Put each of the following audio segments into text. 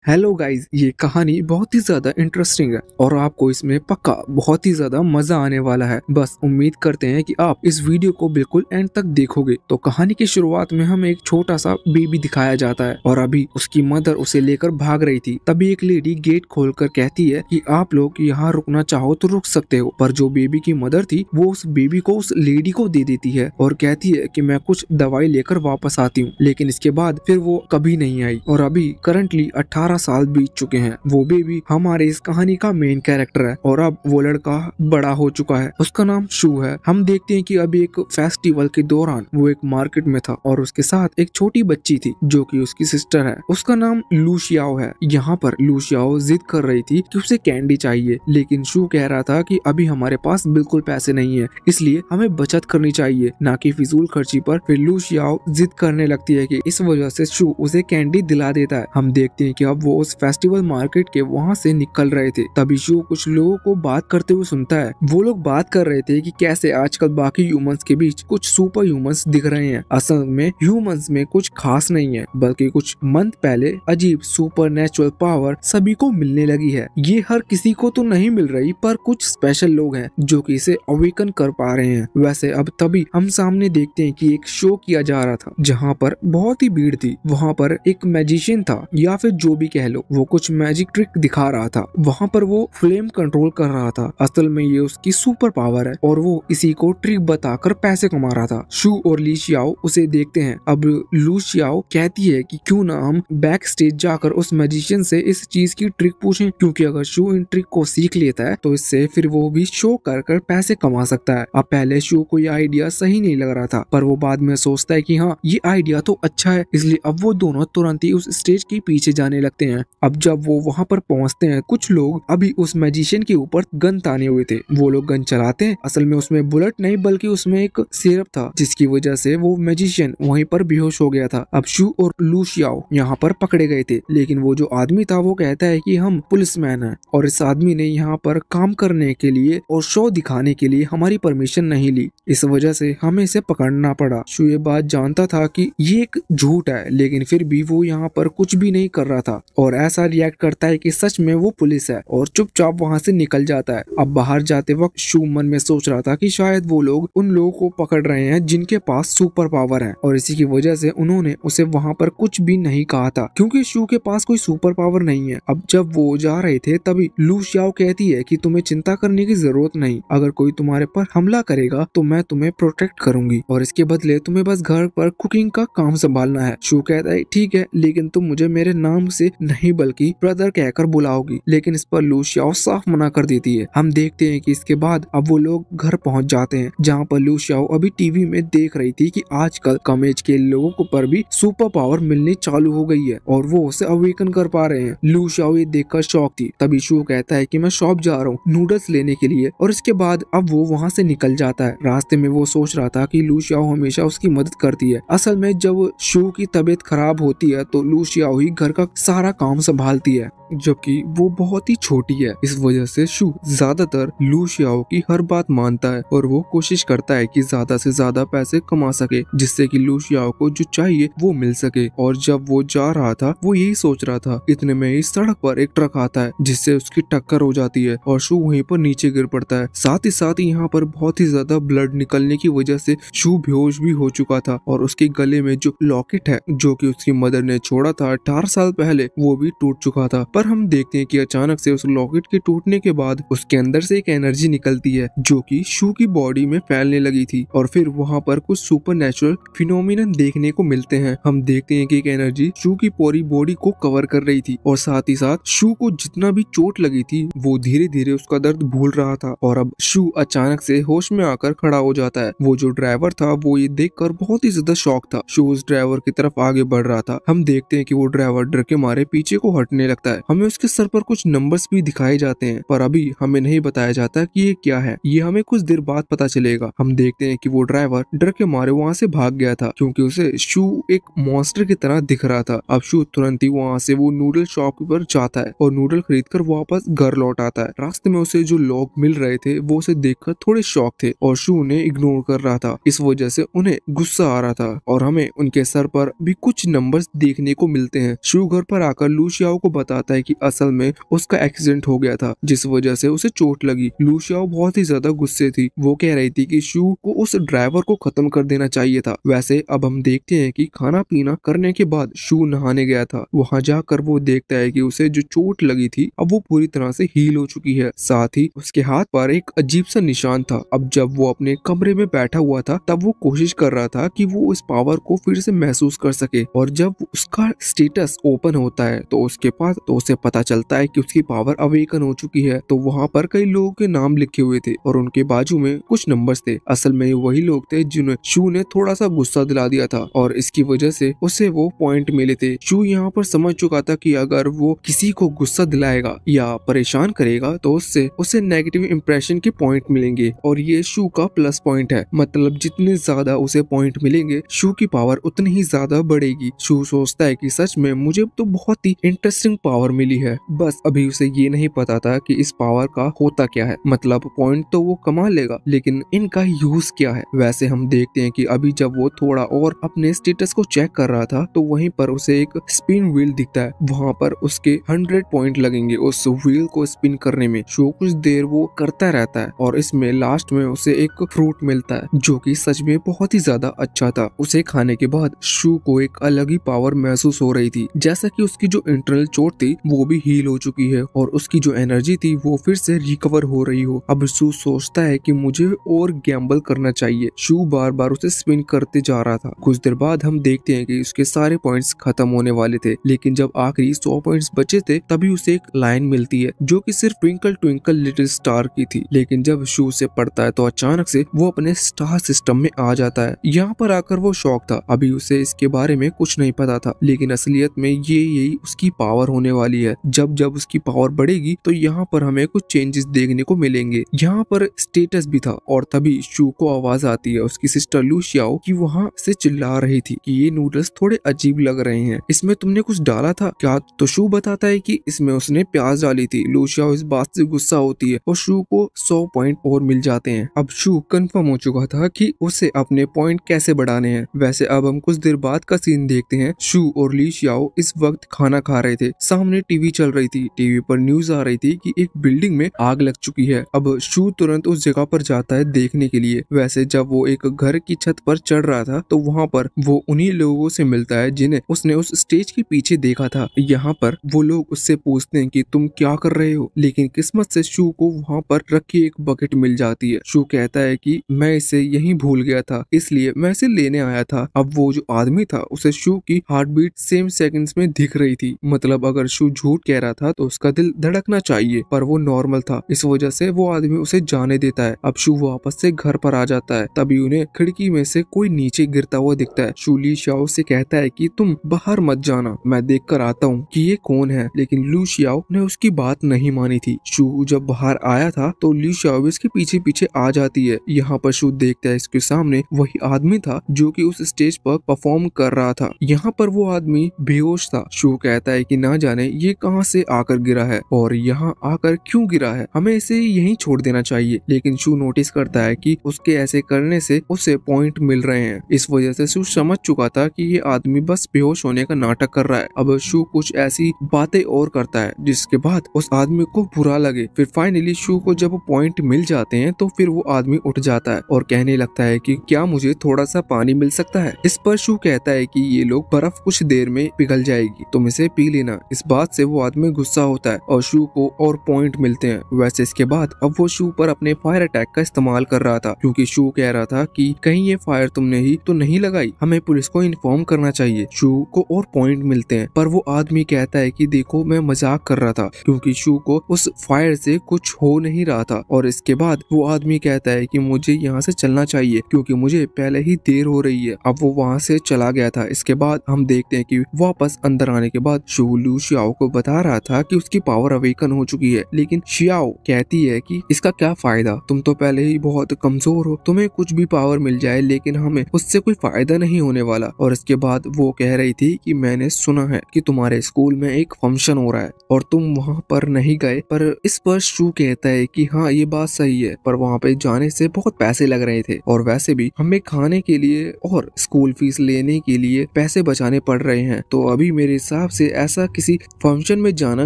Hello guys, ये कहानी बहुत ही ज्यादा इंटरेस्टिंग है और आपको इसमें पक्का बहुत ही ज्यादा मजा आने वाला है। बस उम्मीद करते हैं कि आप इस वीडियो को बिल्कुल एंड तक देखोगे। तो कहानी की शुरुआत में हमें एक छोटा सा बेबी दिखाया जाता है और अभी उसकी मदर उसे लेकर भाग रही थी। तभी एक लेडी गेट खोलकर कहती है कि आप लोग यहाँ रुकना चाहो तो रुक सकते हो। पर जो बेबी की मदर थी वो उस बेबी को उस लेडी को दे देती है और कहती है कि मैं कुछ दवाई लेकर वापस आती हूँ। लेकिन इसके बाद फिर वो कभी नहीं आई और अभी करंटली 18 साल बीत चुके हैं। वो बेबी हमारे इस कहानी का मेन कैरेक्टर है और अब वो लड़का बड़ा हो चुका है। उसका नाम शू है। हम देखते हैं कि अभी एक फेस्टिवल के दौरान वो एक मार्केट में था और उसके साथ एक छोटी बच्ची थी जो कि उसकी सिस्टर है। उसका नाम लूशियाओ है। यहाँ पर लूशियाओ जिद कर रही थी कि उसे कैंडी चाहिए, लेकिन शू कह रहा था कि अभी हमारे पास बिल्कुल पैसे नहीं है, इसलिए हमें बचत करनी चाहिए, ना कि फिजूल खर्ची पर। फिर लूशियाओ जिद करने लगती है कि इस वजह से शू उसे कैंडी दिला देता है। हम देखते हैं कि अब वो उस फेस्टिवल मार्केट के वहाँ से निकल रहे थे। तभी शू कुछ लोगों को बात करते हुए सुनता है। वो लोग बात कर रहे थे कि कैसे आजकल बाकी ह्यूमंस के बीच कुछ सुपर ह्यूमंस दिख रहे हैं। असल में ह्यूमंस में कुछ खास नहीं है, बल्कि कुछ मंथ पहले अजीब सुपर नेचुरल पावर सभी को मिलने लगी है। ये हर किसी को तो नहीं मिल रही, पर कुछ स्पेशल लोग हैं जो कि इसे अवेकन कर पा रहे हैं। वैसे अब तभी हम सामने देखते हैं कि एक शो किया जा रहा था जहाँ पर बहुत ही भीड़ थी। वहाँ पर एक मैजिशियन था, या फिर जो भी कह लो, वो कुछ मैजिक ट्रिक दिखा रहा था। वहाँ पर वो फ्लेम कंट्रोल कर रहा था। असल में ये उसकी सुपर पावर है और वो इसी को ट्रिक बताकर पैसे कमा रहा था। शू और ली शियाओ उसे देखते हैं। अब लू शियाओ कहती है कि क्यों ना हम बैक स्टेज जाकर उस मैजिशियन से इस चीज की ट्रिक पूछें, क्योंकि अगर शू इन ट्रिक को सीख लेता है तो इससे फिर वो भी शो कर पैसे कमा सकता है। अब पहले शू को ये आइडिया सही नहीं लग रहा था, पर वो बाद में सोचता है कि हाँ, ये आइडिया तो अच्छा है, इसलिए अब वो दोनों तुरंत ही उस स्टेज के पीछे जाने लगते हैं। अब जब वो वहाँ पर पहुँचते हैं, कुछ लोग अभी उस मैजिशियन के ऊपर गन ताने हुए थे। वो लोग गन चलाते हैं। असल में उसमें बुलेट नहीं, बल्कि उसमें एक सिरप था, जिसकी वजह से वो मैजिशियन वहीं पर बेहोश हो गया था। अब शू और लू शियाओ यहाँ पर पकड़े गए थे, लेकिन वो जो आदमी था वो कहता है कि हम पुलिसमैन हैं और इस आदमी ने यहाँ पर काम करने के लिए और शो दिखाने के लिए हमारी परमिशन नहीं ली, इस वजह से हमें इसे पकड़ना पड़ा। शू ये बात जानता था कि ये एक झूठ है, लेकिन फिर भी वो यहाँ पर कुछ भी नहीं कर रहा था और ऐसा रिएक्ट करता है कि सच में वो पुलिस है और चुपचाप वहाँ से निकल जाता है। अब बाहर जाते वक्त शू मन में सोच रहा था कि शायद वो लोग उन लोगों को पकड़ रहे हैं जिनके पास सुपर पावर है और इसी की वजह से उन्होंने उसे वहाँ पर कुछ भी नहीं कहा था, क्योंकि शू के पास कोई सुपर पावर नहीं है। अब जब वो जा रहे थे तभी लू शियाओ कहती है कि तुम्हें चिंता करने की जरूरत नहीं, अगर कोई तुम्हारे पर हमला करेगा तो मैं तुम्हें प्रोटेक्ट करूंगी और इसके बदले तुम्हें बस घर पर कुकिंग का काम संभालना है। शू कहता है ठीक है, लेकिन तुम मुझे मेरे नाम से नहीं बल्कि ब्रदर कहकर बुलाओगी, लेकिन इस पर लू शियाओ साफ मना कर देती है। हम देखते हैं कि इसके बाद अब वो लोग घर पहुंच जाते हैं, जहां पर लू शियाओ अभी टीवी में देख रही थी कि आजकल कम एज के लोगों को पर भी सुपर पावर मिलनी चालू हो गई है और वो उसे अवेकन कर पा रहे हैं। लू शियाओ ये देखकर शॉक थी। तभी शू कहता है कि मैं शॉप जा रहा हूँ नूडल्स लेने के लिए और इसके बाद अब वो वहाँ से निकल जाता है। रास्ते में वो सोच रहा था कि लू शियाओ हमेशा उसकी मदद करती है। असल में जब शू की तबीयत खराब होती है तो लू शियाओ ही घर का सारा काम संभालती है, जबकि वो बहुत ही छोटी है। इस वजह से शू ज्यादातर लू शियाओ की हर बात मानता है और वो कोशिश करता है कि ज्यादा से ज्यादा पैसे कमा सके, जिससे कि लू शियाओ को जो चाहिए वो मिल सके। और जब वो जा रहा था वो यही सोच रहा था, इतने में ही सड़क पर एक ट्रक आता है जिससे उसकी टक्कर हो जाती है और शू वहीं पर नीचे गिर पड़ता है। साथ ही यहाँ पर बहुत ही ज्यादा ब्लड निकलने की वजह से शू बेहोश भी हो चुका था और उसके गले में जो लॉकेट है जो कि उसकी मदर ने छोड़ा था 18 साल पहले, वो भी टूट चुका था। पर हम देखते हैं कि अचानक से उस लॉकेट के टूटने के बाद उसके अंदर से एक एनर्जी निकलती है जो कि शू की बॉडी में फैलने लगी थी और फिर वहाँ पर कुछ सुपर नेचुरल फिनोमिनन देखने को मिलते हैं। हम देखते हैं कि एक एनर्जी शू की पूरी बॉडी को कवर कर रही थी और साथ ही साथ शू को जितना भी चोट लगी थी वो धीरे धीरे उसका दर्द भूल रहा था और अब शू अचानक से होश में आकर खड़ा हो जाता है। वो जो ड्राइवर था वो ये देखकर बहुत ही ज्यादा शॉक था। शू उस ड्राइवर की तरफ आगे बढ़ रहा था। हम देखते हैं कि वो ड्राइवर डर के मारे पीछे को हटने लगता है हमें उसके सर पर कुछ नंबर्स भी दिखाए जाते हैं, पर अभी हमें नहीं बताया जाता कि ये क्या है। ये हमें कुछ देर बाद पता चलेगा। हम देखते हैं कि वो ड्राइवर डर के मारे वहाँ से भाग गया था, क्योंकि उसे शू एक मॉन्स्टर की तरह दिख रहा था। अब शू तुरंत ही वहाँ से वो नूडल शॉप पर जाता है और नूडल खरीद कर वापस घर लौट आता है। रास्ते में उसे जो लोग मिल रहे थे वो उसे देखकर थोड़े शॉक थे और शू उन्हें इग्नोर कर रहा था। इस वजह से उन्हें गुस्सा आ रहा था और हमें उनके सर पर भी कुछ नंबर्स देखने को मिलते हैं। शू घर पर आकर लूशियाओ को बताता है कि असल में उसका एक्सीडेंट हो गया था, जिस वजह से उसे चोट लगी। लूशियाओ बहुत ही ज्यादा गुस्से थी। वो कह रही थी कि शू को उस ड्राइवर को खत्म कर देना चाहिए था। वैसे अब हम देखते हैं कि खाना पीना करने के बाद शू नहाने गया था। वहाँ जाकर वो देखता है कि उसे जो चोट लगी थी अब वो पूरी तरह से हील हो चुकी है। साथ ही उसके हाथ पर एक अजीब सा निशान था। अब जब वो अपने कमरे में बैठा हुआ था तब वो कोशिश कर रहा था कि वो इस पावर को फिर से महसूस कर सके, और जब उसका स्टेटस ओपन होता है तो उसके पास उसे पता चलता है कि उसकी पावर अवेकन हो चुकी है। तो वहाँ पर कई लोगों के नाम लिखे हुए थे और उनके बाजू में कुछ नंबर्स थे। असल में वही लोग थे जिन्हें शू ने थोड़ा सा गुस्सा दिला दिया था और इसकी वजह से उसे वो पॉइंट मिले थे। शू यहाँ पर समझ चुका था कि अगर वो किसी को गुस्सा दिलाएगा या परेशान करेगा तो उससे उसे नेगेटिव इंप्रेशन के पॉइंट मिलेंगे, और ये शू का प्लस पॉइंट है। मतलब जितने ज्यादा उसे पॉइंट मिलेंगे शू की पावर उतनी ही ज्यादा बढ़ेगी। शू सोचता है कि सच में मुझे तो बहुत ही इंटरेस्टिंग पावर मिली है, बस अभी उसे ये नहीं पता था कि इस पावर का होता क्या है। मतलब पॉइंट तो वो कमा लेगा, लेकिन इनका यूज क्या है। वैसे हम देखते हैं कि अभी जब वो थोड़ा और अपने स्टेटस को चेक कर रहा था तो वहीं पर उसे एक स्पिन व्हील दिखता है। वहाँ पर उसके 100 पॉइंट लगेंगे उस व्हील को स्पिन करने में। शो कुछ देर वो करता रहता है और इसमें लास्ट में उसे एक फ्रूट मिलता है जो कि सच में बहुत ही ज्यादा अच्छा था। उसे खाने के बाद शू को एक अलग ही पावर महसूस हो रही थी, जैसा कि उसकी जो इंटरनल चोट थी वो भी हील हो चुकी है और उसकी जो एनर्जी थी वो फिर से रिकवर हो रही हो। अब शू सोचता है कि मुझे और गैम्बल करना चाहिए। शू बार बार उसे स्पिन करते जा रहा था। कुछ देर बाद हम देखते हैं कि उसके सारे पॉइंट्स खत्म होने वाले थे, लेकिन जब आखिरी 100 पॉइंट्स बचे थे तभी उसे एक लाइन मिलती है जो कि सिर्फ ट्विंकल ट्विंकल लिटिल स्टार की थी। लेकिन जब शू से पढ़ता है तो अचानक से वो अपने स्टार सिस्टम में आ जाता है। यहाँ पर आकर वो शॉक था। अभी उसे इसके बारे में कुछ नहीं पता था, लेकिन असलियत में यही उसकी पावर होने वाली है। जब जब उसकी पावर बढ़ेगी तो यहाँ पर हमें कुछ चेंजेस देखने को मिलेंगे। यहाँ पर स्टेटस भी था और तभी शू को आवाज आती है उसकी सिस्टर लूशियाओ की वहाँ से चिल्ला रही थी कि ये नूडल्स थोड़े अजीब लग रहे हैं, इसमें तुमने कुछ डाला था क्या? तो शू बताता है कि इसमें उसने प्याज डाली थी। लूशियाओ इस बात से गुस्सा होती है और शू को 100 पॉइंट और मिल जाते हैं। अब शू कंफर्म हो चुका था कि उसे अपने पॉइंट कैसे बढ़ाने हैं। वैसे अब हम कुछ देर बाद का सीन देखते हैं। शू और लूशियाओ इस वक्त खाना खा रहे थे। सामने टीवी चल रही थी। टीवी पर न्यूज आ रही थी कि एक बिल्डिंग में आग लग चुकी है। अब शू तुरंत उस जगह पर जाता है देखने के लिए। वैसे जब वो एक घर की छत पर चढ़ रहा था तो वहाँ पर वो उन्हीं लोगों से मिलता है जिन्हें उसने उस स्टेज के पीछे देखा था। यहाँ पर वो लोग उससे पूछते हैं कि तुम क्या कर रहे हो, लेकिन किस्मत से शू को वहाँ पर रखी एक बकेट मिल जाती है। शू कहता है कि मैं इसे यहीं भूल गया था, इसलिए मैं इसे लेने आया था। अब वो जो आदमी था उसे शू की हार्ट बीट सेम सेकंड्स में दिख रही थी। मतलब अगर शू झूठ कह रहा था तो उसका दिल धड़कना चाहिए, पर वो नॉर्मल था। इस वजह से वो आदमी उसे जाने देता है। अब शू वापस से घर पर आ जाता है। तभी उन्हें खिड़की में से कोई नीचे गिरता हुआ दिखता है। शू लूशियाओ से कहता है कि तुम बाहर मत जाना, मैं देख कर आता हूँ कि ये कौन है, लेकिन लूशियाओ ने उसकी बात नहीं मानी थी। शू जब बाहर आया था तो लूशियाओ भी इसके पीछे पीछे आ जाती है। यहाँ पर शू देखता है इसके सामने वही आदमी था जो कि उस स्टेज पर परफॉर्म कर रहा था। यहाँ पर वो आदमी बेहोश था। शू कहता है कि ना जाने ये कहाँ से आकर गिरा है और यहाँ आकर क्यों गिरा है, हमें इसे यहीं छोड़ देना चाहिए। लेकिन शू नोटिस करता है कि उसके ऐसे करने से उसे पॉइंट मिल रहे हैं। इस वजह से शू समझ चुका था कि ये आदमी बस बेहोश होने का नाटक कर रहा है। अब शू कुछ ऐसी बातें और करता है जिसके बाद उस आदमी को बुरा लगे। फिर फाइनली शू को जब पॉइंट मिल जाते हैं तो फिर वो आदमी उठ जाता है और कहने लगता है कि क्या मुझे थोड़ा सा पानी मिल सकता है। इस पर शू कहता है कि ये लोग बर्फ कुछ देर में पिघल जाएगी, तुम इसे पी लेना। इस बात से वो आदमी गुस्सा होता है और शू को और पॉइंट मिलते हैं। वैसे इसके बाद अब वो शू पर अपने फायर अटैक का इस्तेमाल कर रहा था, क्योंकि शू कह रहा था कि कहीं ये फायर तुमने ही तो नहीं लगाई, हमें पुलिस को इन्फॉर्म करना चाहिए। शू को और पॉइंट मिलते हैं, पर वो आदमी कहता है कि देखो मैं मजाक कर रहा था, क्योंकि शू को उस फायर से कुछ हो नहीं रहा था। और इसके बाद वो आदमी कहता है कि मुझे यहाँ से चलना चाहिए क्योंकि मुझे पहले ही देर हो रही है। अब वो वहाँ से चला गया था। इसके बाद हम देखते हैं कि वापस अंदर आने के बाद शू लूशियाओ को बता रहा था कि उसकी पावर अवेकन हो चुकी है, लेकिन शियाओ कहती है कि इसका क्या फायदा, तुम तो पहले ही बहुत कमजोर हो, तुम्हें कुछ भी पावर मिल जाए लेकिन हमें उससे कोई फायदा नहीं होने वाला। और इसके बाद वो कह रही थी कि मैंने सुना है कि तुम्हारे स्कूल में एक फंक्शन हो रहा है और तुम वहाँ पर नहीं गए। पर इस पर शू कहता है कि हाँ ये बात सही है, पर वहाँ पे जाने से बहुत पैसे लग रहे थे और वैसे भी हमें खाने के लिए और स्कूल फीस लेने के लिए पैसे बचाने पड़ रहे हैं, तो अभी मेरे हिसाब से ऐसा किसी फंक्शन में जाना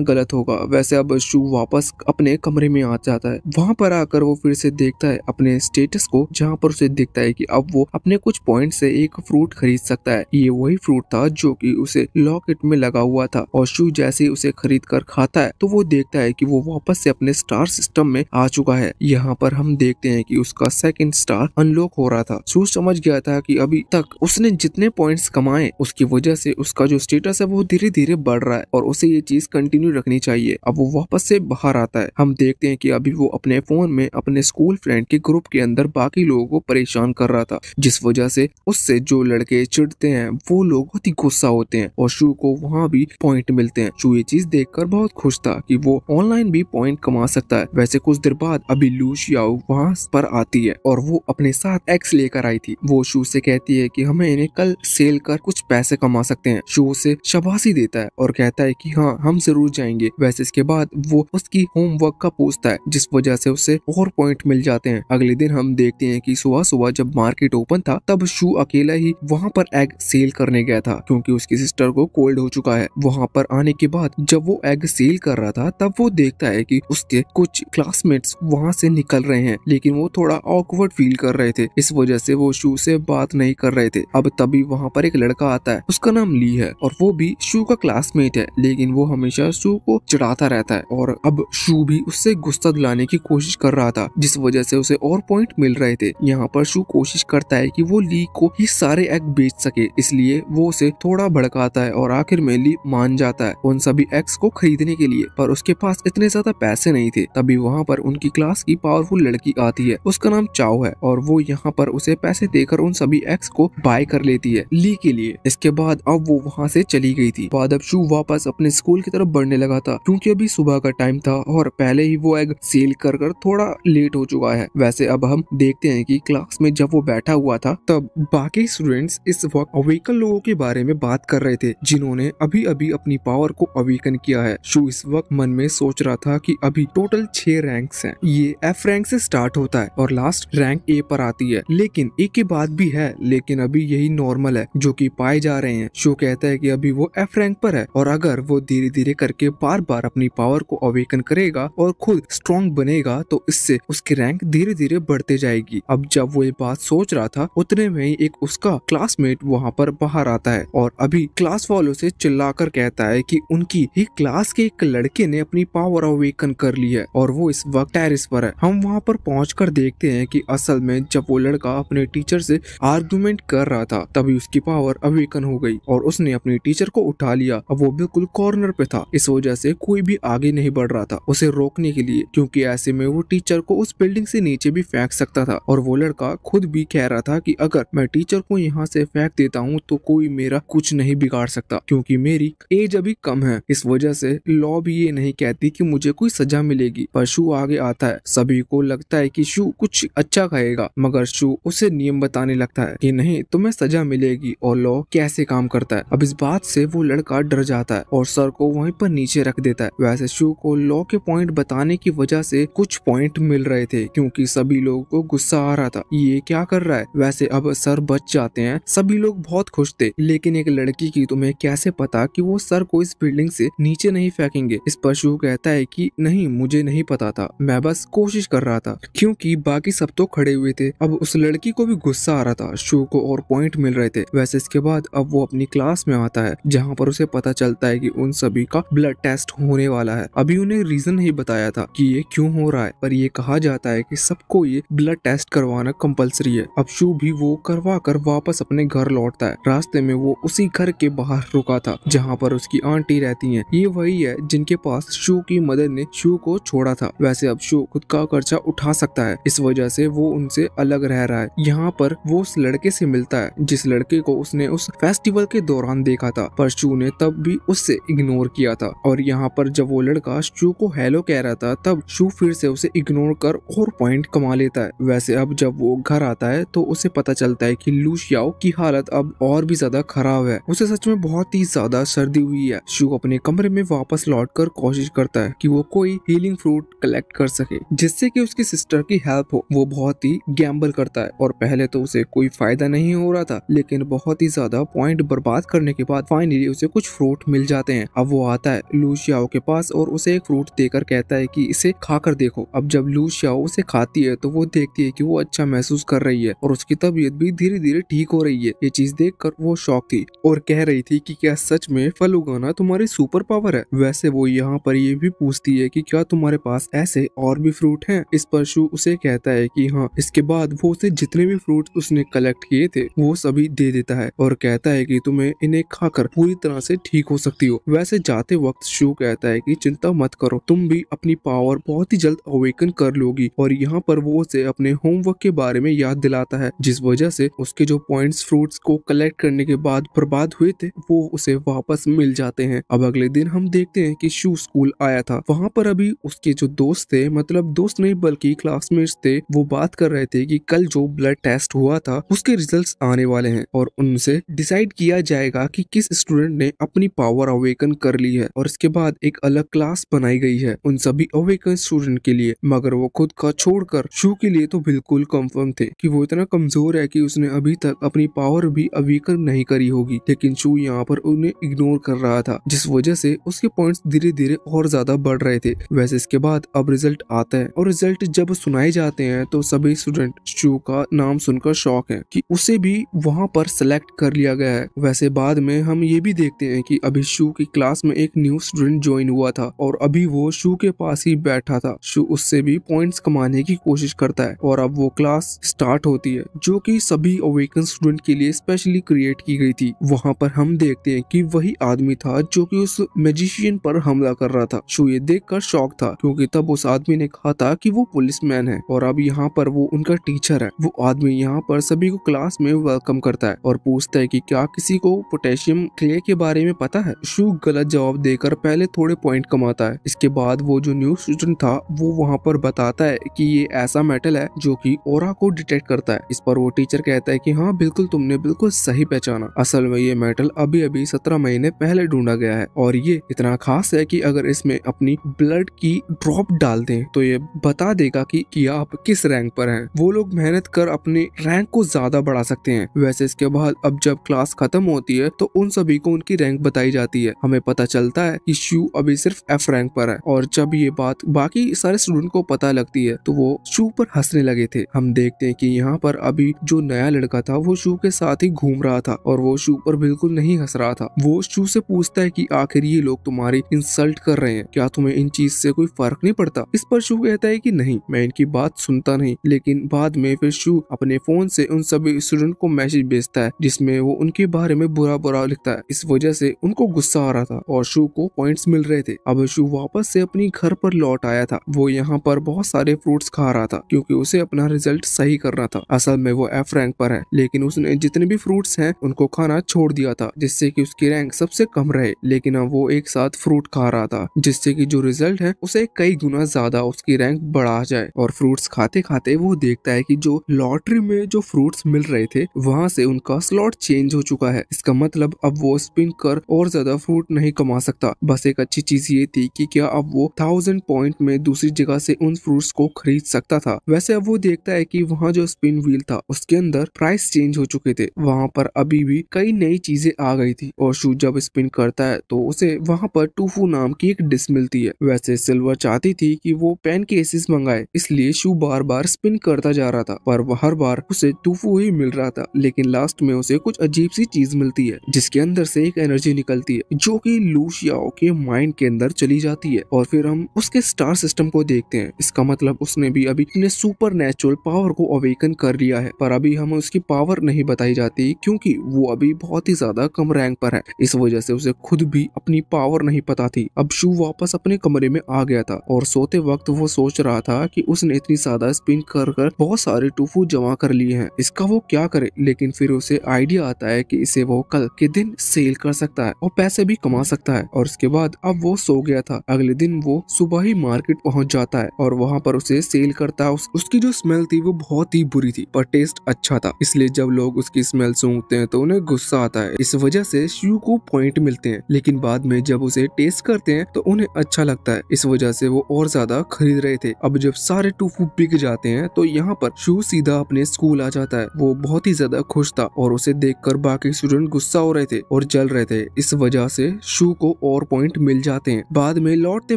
गलत होगा। वैसे अब शू वापस अपने कमरे में आ जाता है। वहाँ पर आकर वो फिर से देखता है अपने स्टेटस को, जहाँ पर उसे दिखता है कि अब वो अपने कुछ पॉइंट से एक फ्रूट खरीद सकता है। ये वही फ्रूट था जो कि उसे लॉकेट में लगा हुआ था और शू जैसे ही उसे खरीद कर खाता है तो वो देखता है कि वो वापस से अपने स्टार सिस्टम में आ चुका है। यहाँ पर हम देखते हैं कि उसका सेकंड स्टार अनलॉक हो रहा था। शू समझ गया था कि अभी तक उसने जितने पॉइंट्स कमाए उसकी वजह से उसका जो स्टेटस है वो धीरे धीरे बढ़ रहा है और उसे ये चीज कंटिन्यू रखनी चाहिए। अब वो वापस से बाहर आता है। हम देखते हैं कि अभी वो अपने फोन में अपने स्कूल फ्रेंड के ग्रुप के अंदर बाकी लोगों को परेशान कर रहा था, जिस वजह से उससे जो लड़के चिढ़ते हैं वो लोग बहुत ही गुस्सा होते हैं और शू को वहाँ भी पॉइंट मिलते हैं। शू ये चीज देखकर बहुत खुश था कि वो ऑनलाइन भी पॉइंट कमा सकता है। वैसे कुछ देर बाद अभी लू शियाओ वहाँ पर आती है और वो अपने साथ एक्स लेकर आई थी। वो शू से कहती है कि हमें इन्हें कल सेल कर कुछ पैसे कमा सकते हैं। शू उसे शाबाशी देता है और कहता है कि हाँ हम जरूर जाएंगे। वैसे इसके बाद वो उसकी होमवर्क का पूछता है, जिस वजह से उसे और पॉइंट मिल जाते हैं। अगले दिन हम देखते हैं कि सुबह सुबह जब मार्केट ओपन था तब शू अकेला ही वहाँ पर एग सेल करने गया था क्योंकि उसकी सिस्टर को कोल्ड हो चुका है। वहाँ पर आने के बाद जब वो एग सेल कर रहा था तब वो देखता है कि उसके कुछ क्लासमेट्स वहाँ से निकल रहे हैं, लेकिन वो थोड़ा ऑकवर्ड फील कर रहे थे, इस वजह से वो शू से बात नहीं कर रहे थे। अब तभी वहाँ पर एक लड़का आता है, उसका नाम ली है और वो भी शू का क्लासमेट है, लेकिन वो हमेशा शू को चिढ़ाता रहता है और अब शू भी उससे गुस्सा दिलाने की कोशिश कर रहा था, जिस वजह से उसे और पॉइंट मिल रहे थे। यहाँ पर शू कोशिश करता है कि वो ली को ही सारे एग बेच सके, इसलिए वो उसे थोड़ा भड़काता है और आखिर में ली मान जाता है उन सभी एग्स को खरीदने के लिए, पर उसके पास इतने ज्यादा पैसे नहीं थे। तभी वहाँ पर उनकी क्लास की पावरफुल लड़की आती है, उसका नाम चाओ है और वो यहाँ पर उसे पैसे देकर उन सभी एग्स को बाय कर लेती है ली के लिए। इसके बाद अब वो वहाँ से चली गई थी। बाद अब शू वापस अपने स्कूल की तरफ बढ़ने लगा था क्योंकि अभी सुबह का टाइम था और पहले ही वो एग सेल कर थोड़ा लेट हो चुका है। वैसे अब हम देखते हैं कि क्लास में जब वो बैठा हुआ था तब बाकी स्टूडेंट्स इस वक्त अवेकन लोगों के बारे में बात कर रहे थे जिन्होंने अभी अभी अपनी पावर को अवेकन किया है। शू इस वक्त मन में सोच रहा था कि अभी टोटल 6 रैंक्स हैं। ये एफ रैंक से स्टार्ट होता है और लास्ट रैंक ए पर आती है, लेकिन ए के बाद भी है, लेकिन अभी यही नॉर्मल है जो कि पाए जा रहे हैं। शू कहता है कि अभी वो एफ रैंक पर है और अगर वो धीरे धीरे करके बार बार अपनी पावर को अवेकन करेगा और खुद स्ट्रॉन्ग बनेगा तो इससे उसकी रैंक धीरे धीरे बढ़ते जाएगी। अब जब वो ये बात सोच रहा था उतने में ही एक उसका क्लासमेट वहाँ पर बाहर आता है और अभी क्लास वालों से चिल्लाकर कहता है कि उनकी ही क्लास के एक लड़के ने अपनी पावर अवेकन कर ली है और वो इस वक्त टेरिस पर है। हम वहाँ पर पहुंचकर देखते हैं कि असल में जब वो लड़का अपने टीचर से आर्गुमेंट कर रहा था तभी उसकी पावर अवेकन हो गई और उसने अपनी टीचर को उठा लिया। अब वो बिल्कुल कॉर्नर पे था, इस वजह से कोई भी आगे नहीं बढ़ रहा था उसे रोकने के लिए, क्योंकि ऐसे में वो टीचर को उस बिल्डिंग से नीचे भी फेंक सकता था। और वो लड़का खुद भी कह रहा था कि अगर मैं टीचर को यहाँ से फेंक देता हूँ तो कोई मेरा कुछ नहीं बिगाड़ सकता क्योंकि मेरी एज अभी कम है, इस वजह से लॉ भी ये नहीं कहती कि मुझे कोई सजा मिलेगी। पर शू आगे आता है। सभी को लगता है कि शू कुछ अच्छा कहेगा, मगर शू उसे नियम बताने लगता है कि नहीं तुम्हें सजा मिलेगी और लॉ कैसे काम करता है। अब इस बात से वो लड़का डर जाता है और सर को वहीं पर नीचे रख देता है। वैसे शू को लॉ के पॉइंट बताने की वजह से कुछ पॉइंट मिल रहे थे क्योंकि सभी लोगों को गुस्सा आ रहा था ये क्या कर रहा है। वैसे अब सर बच जाते हैं, सभी लोग बहुत खुश थे, लेकिन एक लड़की की तुम्हें कैसे पता कि वो सर को इस बिल्डिंग से नीचे नहीं फेंकेंगे। इस पर शू कहता है कि नहीं मुझे नहीं पता था, मैं बस कोशिश कर रहा था, क्योंकि बाकी सब तो खड़े हुए थे। अब उस लड़की को भी गुस्सा आ रहा था, शू को और पॉइंट मिल रहे थे। वैसे इसके बाद अब वो अपनी क्लास में आता है जहाँ पर उसे पता चलता है कि उन सभी का ब्लड टेस्ट होने वाला है। अभी उन्हें रीजन नहीं बताया था कि ये क्यों हो रहा है, पर ये कहा जाता है कि सबको ये ब्लड टेस्ट करवाना कंपलसरी है। अब शू भी वो करवा कर वापस अपने घर लौटता है। रास्ते में वो उसी घर के बाहर रुका था जहाँ पर उसकी आंटी रहती है। ये वही है जिनके पास शू की मदर ने शू को छोड़ा था। वैसे अब शू खुद का खर्चा उठा सकता है, इस वजह से वो उनसे अलग रह रहा है। यहाँ पर वो उस लड़के से मिलता है जिस लड़के को उसने उस फेस्टिवल के दौरान देखा था, पर शू ने तब भी उससे इग्नोर किया था। और यहाँ पर जब वो लड़का शू को हेलो कह रहा था तब शू फिर से उसे इग्नोर कर और पॉइंट कमा लेता है। वैसे अब जब वो घर आता है तो उसे पता चलता है कि लू शियाओ की हालत अब और भी ज्यादा खराब है। उसे सच में बहुत ही ज्यादा सर्दी हुई है। शू अपने कमरे में वापस लौटकर कोशिश करता है कि वो कोई हीलिंग फ्रूट कलेक्ट कर सके जिससे कि उसकी सिस्टर की हेल्प हो। वो बहुत ही गैम्बल करता है और पहले तो उसे कोई फायदा नहीं हो रहा था, लेकिन बहुत ही ज्यादा पॉइंट बर्बाद करने के बाद फाइनली उसे कुछ फ्रूट मिल जाते हैं। अब वो आता है लू शियाओ के पास और उसे एक फ्रूट देकर कहता है कि इसे खाकर देखो। अब जब लू शियाओ उसे खाती है तो वो देखती है कि वो अच्छा महसूस कर रही है और उसकी तबीयत भी धीरे धीरे ठीक हो रही है। ये चीज देखकर वो शॉक थी और कह रही थी कि क्या सच में फल उगाना तुम्हारी सुपर पावर है। वैसे वो यहाँ पर ये भी पूछती है कि क्या तुम्हारे पास ऐसे और भी फ्रूट हैं। इस पर शू उसे कहता है कि हाँ। इसके बाद वो उसे जितने भी फ्रूट उसने कलेक्ट किए थे वो सभी दे देता है और कहता है कि तुम्हें इन्हें खाकर पूरी तरह से ठीक हो सकती हो। वैसे जाते वक्त शू कहता है कि चिंता मत करो, तुम भी अपनी पावर बहुत ही जल्द अवेकन कर लोगी। और यहाँ पर वो उसे अपने होमवर्क के बारे में याद दिलाता है जिस वजह से उसके जो पॉइंट्स फ्रूट्स को कलेक्ट करने के बाद बर्बाद हुए थे वो उसे वापस मिल जाते हैं। अब अगले दिन हम देखते हैं कि शू स्कूल आया था। वहाँ पर अभी उसके जो दोस्त थे, मतलब दोस्त नहीं बल्कि क्लासमेट्स थे, वो बात कर रहे थे कि कल जो ब्लड टेस्ट हुआ था उसके रिजल्ट्स आने वाले हैं और उनसे डिसाइड किया जाएगा कि किस स्टूडेंट ने अपनी पावर अवेकन कर ली है। और इसके बाद एक अलग क्लास बनाई गई है उन सभी अवेकन स्टूडेंट के लिए, मगर वो खुद का छोड़कर शू के लिए तो बिल्कुल कंफर्म थे कि वो इतना कमजोर है कि उसने अभी तक अपनी पावर भी अवेकन नहीं करी होगी। लेकिन शू यहाँ पर उन्हें इग्नोर कर रहा था जिस वजह से उसके पॉइंट्स धीरे धीरे और ज्यादा बढ़ रहे थे। वैसे इसके बाद अब रिजल्ट आता है और रिजल्ट जब सुनाए जाते हैं तो सभी स्टूडेंट शू का नाम सुनकर शॉक है कि उसे भी वहाँ पर सिलेक्ट कर लिया गया है। वैसे बाद में हम ये भी देखते हैं कि अभी शू की क्लास में एक न्यू स्टूडेंट ज्वाइन हुआ था और अभी वो शू के पास ही बैठा था। शू उससे भी पॉइंट्स कमाने की कोशिश करता है और अब वो क्लास स्टार्ट होती है जो कि सभी अवेकन स्टूडेंट के लिए स्पेशली क्रिएट की गई थी। वहाँ पर हम देखते हैं कि वही आदमी था जो कि उस मैजिशियन पर हमला कर रहा था। शू ये देखकर शॉक था क्योंकि तब उस आदमी ने कहा था कि वो पुलिसमैन है और अब यहाँ पर वो उनका टीचर है। वो आदमी यहाँ पर सभी को क्लास में वेलकम करता है और पूछता है कि क्या किसी को पोटेशियम क्ले के बारे में पता है। शू गलत जवाब देकर पहले थोड़े पॉइंट कमाता है। इसके बाद वो जो न्यू स्टूडेंट था वो वहाँ पर बताता है कि ये ऐसा मेटल है जो कि ऑरा को डिटेक्ट करता है। इस पर वो टीचर कहता है कि हाँ बिल्कुल, तुमने बिल्कुल सही पहचाना। असल में ये मेटल अभी अभी 17 महीने पहले ढूंढा गया है और ये इतना खास है कि अगर इसमें अपनी ब्लड की ड्रॉप डाल दें तो ये बता देगा कि आप किस रैंक पर हैं। वो लोग मेहनत कर अपने रैंक को ज्यादा बढ़ा सकते हैं। वैसे इसके बाद अब जब क्लास खत्म होती है तो उन सभी को उनकी रैंक बताई जाती है। हमें पता चलता है कि शू अभी सिर्फ F रैंक पर है और जब ये बात बाकी सारे स्टूडेंट को पता लगती है तो वो शू पर हंसने लगे थे। हम देखते हैं कि यहाँ पर अभी जो नया लड़का था वो शू के साथ ही घूम रहा था और वो शू पर बिल्कुल नहीं हंस रहा था। वो शू से पूछता है कि आखिर ये लोग तुम्हारी इंसल्ट कर रहे हैं, क्या तुम्हें इन चीज से कोई फर्क नहीं पड़ता। इस पर शू कहता है कि नहीं, मैं इनकी बात सुनता नहीं। लेकिन बाद में फिर शू अपने फोन से उन सभी स्टूडेंट को मैसेज भेजता है जिसमें वो उनके बारे में बुरा बुरा लिखता है। इस वजह से उनको गुस्सा आ रहा था और शू को पॉइंट्स मिल रहे थे। अब शू वापस से अपनी घर पर लौट आया था। वो यहाँ पर बहुत सारे फ्रूट्स खा रहा था क्योंकि उसे अपना रिजल्ट सही करना था। असल में वो F रैंक पर है लेकिन उसने जितने भी फ्रूट्स हैं उनको खाना छोड़ दिया था जिससे कि उसकी रैंक सबसे कम रहे। लेकिन अब वो एक साथ फ्रूट खा रहा था जिससे कि जो रिजल्ट है उसे कई गुना ज्यादा उसकी रैंक बढ़ा जाए। और फ्रूट्स खाते खाते वो देखता है कि जो लॉटरी में जो फ्रूट्स मिल रहे थे वहाँ से उनका स्लॉट चेंज हो चुका है। इसका मतलब अब वो स्पिन कर और ज्यादा फ्रूट नहीं कमा सकता। बस एक अच्छी चीज ये थी कि क्या अब वो 1000 पॉइंट में दूसरी जगह से उन फ्रूट्स को खरीद सकता था। वैसे अब वो देखता है कि वहाँ जो स्पिन व्हील था उसके अंदर प्राइस चेंज हो चुके थे। वहाँ पर अभी भी कई नई चीजें आ गई थी और शू जब स्पिन करता है तो उसे वहाँ पर टूफू नाम की एक डिश मिलती है। वैसे सिल्वर चाहती थी कि वो पेन केसेस मंगाए, इसलिए शू बार बार स्पिन करता जा रहा था पर हर बार उसे टूफू ही मिल रहा था। लेकिन लास्ट में उसे कुछ अजीब सी चीज मिलती है जिसके अंदर से एक एनर्जी निकलती है जो कि लू शियाओ के माइंड के अंदर चली जाती है और फिर हम उसके स्टार सिस्टम को देखते हैं। इसका मतलब उसने भी अभी अपने सुपर नेचुरल पावर को अवेकन कर लिया है पर अभी हमें उसकी पावर नहीं बताई जाती क्योंकि वो अभी बहुत ही ज्यादा कम रैंक पर है। इस वजह से उसे खुद भी अपनी पावर नहीं पता थी। अब शू वापस अपने कमरे में आ गया था और सोते वक्त वो सोच रहा था कि उसने इतनी ज्यादा स्पिन कर बहुत सारे टूफू जमा कर लिए हैं, इसका वो क्या करे। लेकिन फिर उसे आइडिया आता है कि इसे वो कल के दिन सेल कर सकता है और पैसे भी कमा कमा सकता है। और उसके बाद अब वो सो गया था। अगले दिन वो सुबह ही मार्केट पहुंच जाता है और वहाँ पर उसे सेल करता है। उसकी जो स्मेल थी वो बहुत ही बुरी थी पर टेस्ट अच्छा था, इसलिए जब लोग उसकी स्मेल सूंघते हैं तो उन्हें गुस्सा आता है। इस वजह से शू को पॉइंट मिलते हैं, लेकिन बाद में जब उसे टेस्ट करते हैं तो उन्हें अच्छा लगता है। इस वजह से वो और ज्यादा खरीद रहे थे। अब जब सारे टोफू बिक जाते हैं तो यहाँ पर शू सीधा अपने स्कूल आ जाता है। वो बहुत ही ज्यादा खुश था और उसे देखकर बाकी स्टूडेंट गुस्सा हो रहे थे और जल रहे थे। इस वजह से शू को और पॉइंट मिल जाते हैं। बाद में लौटते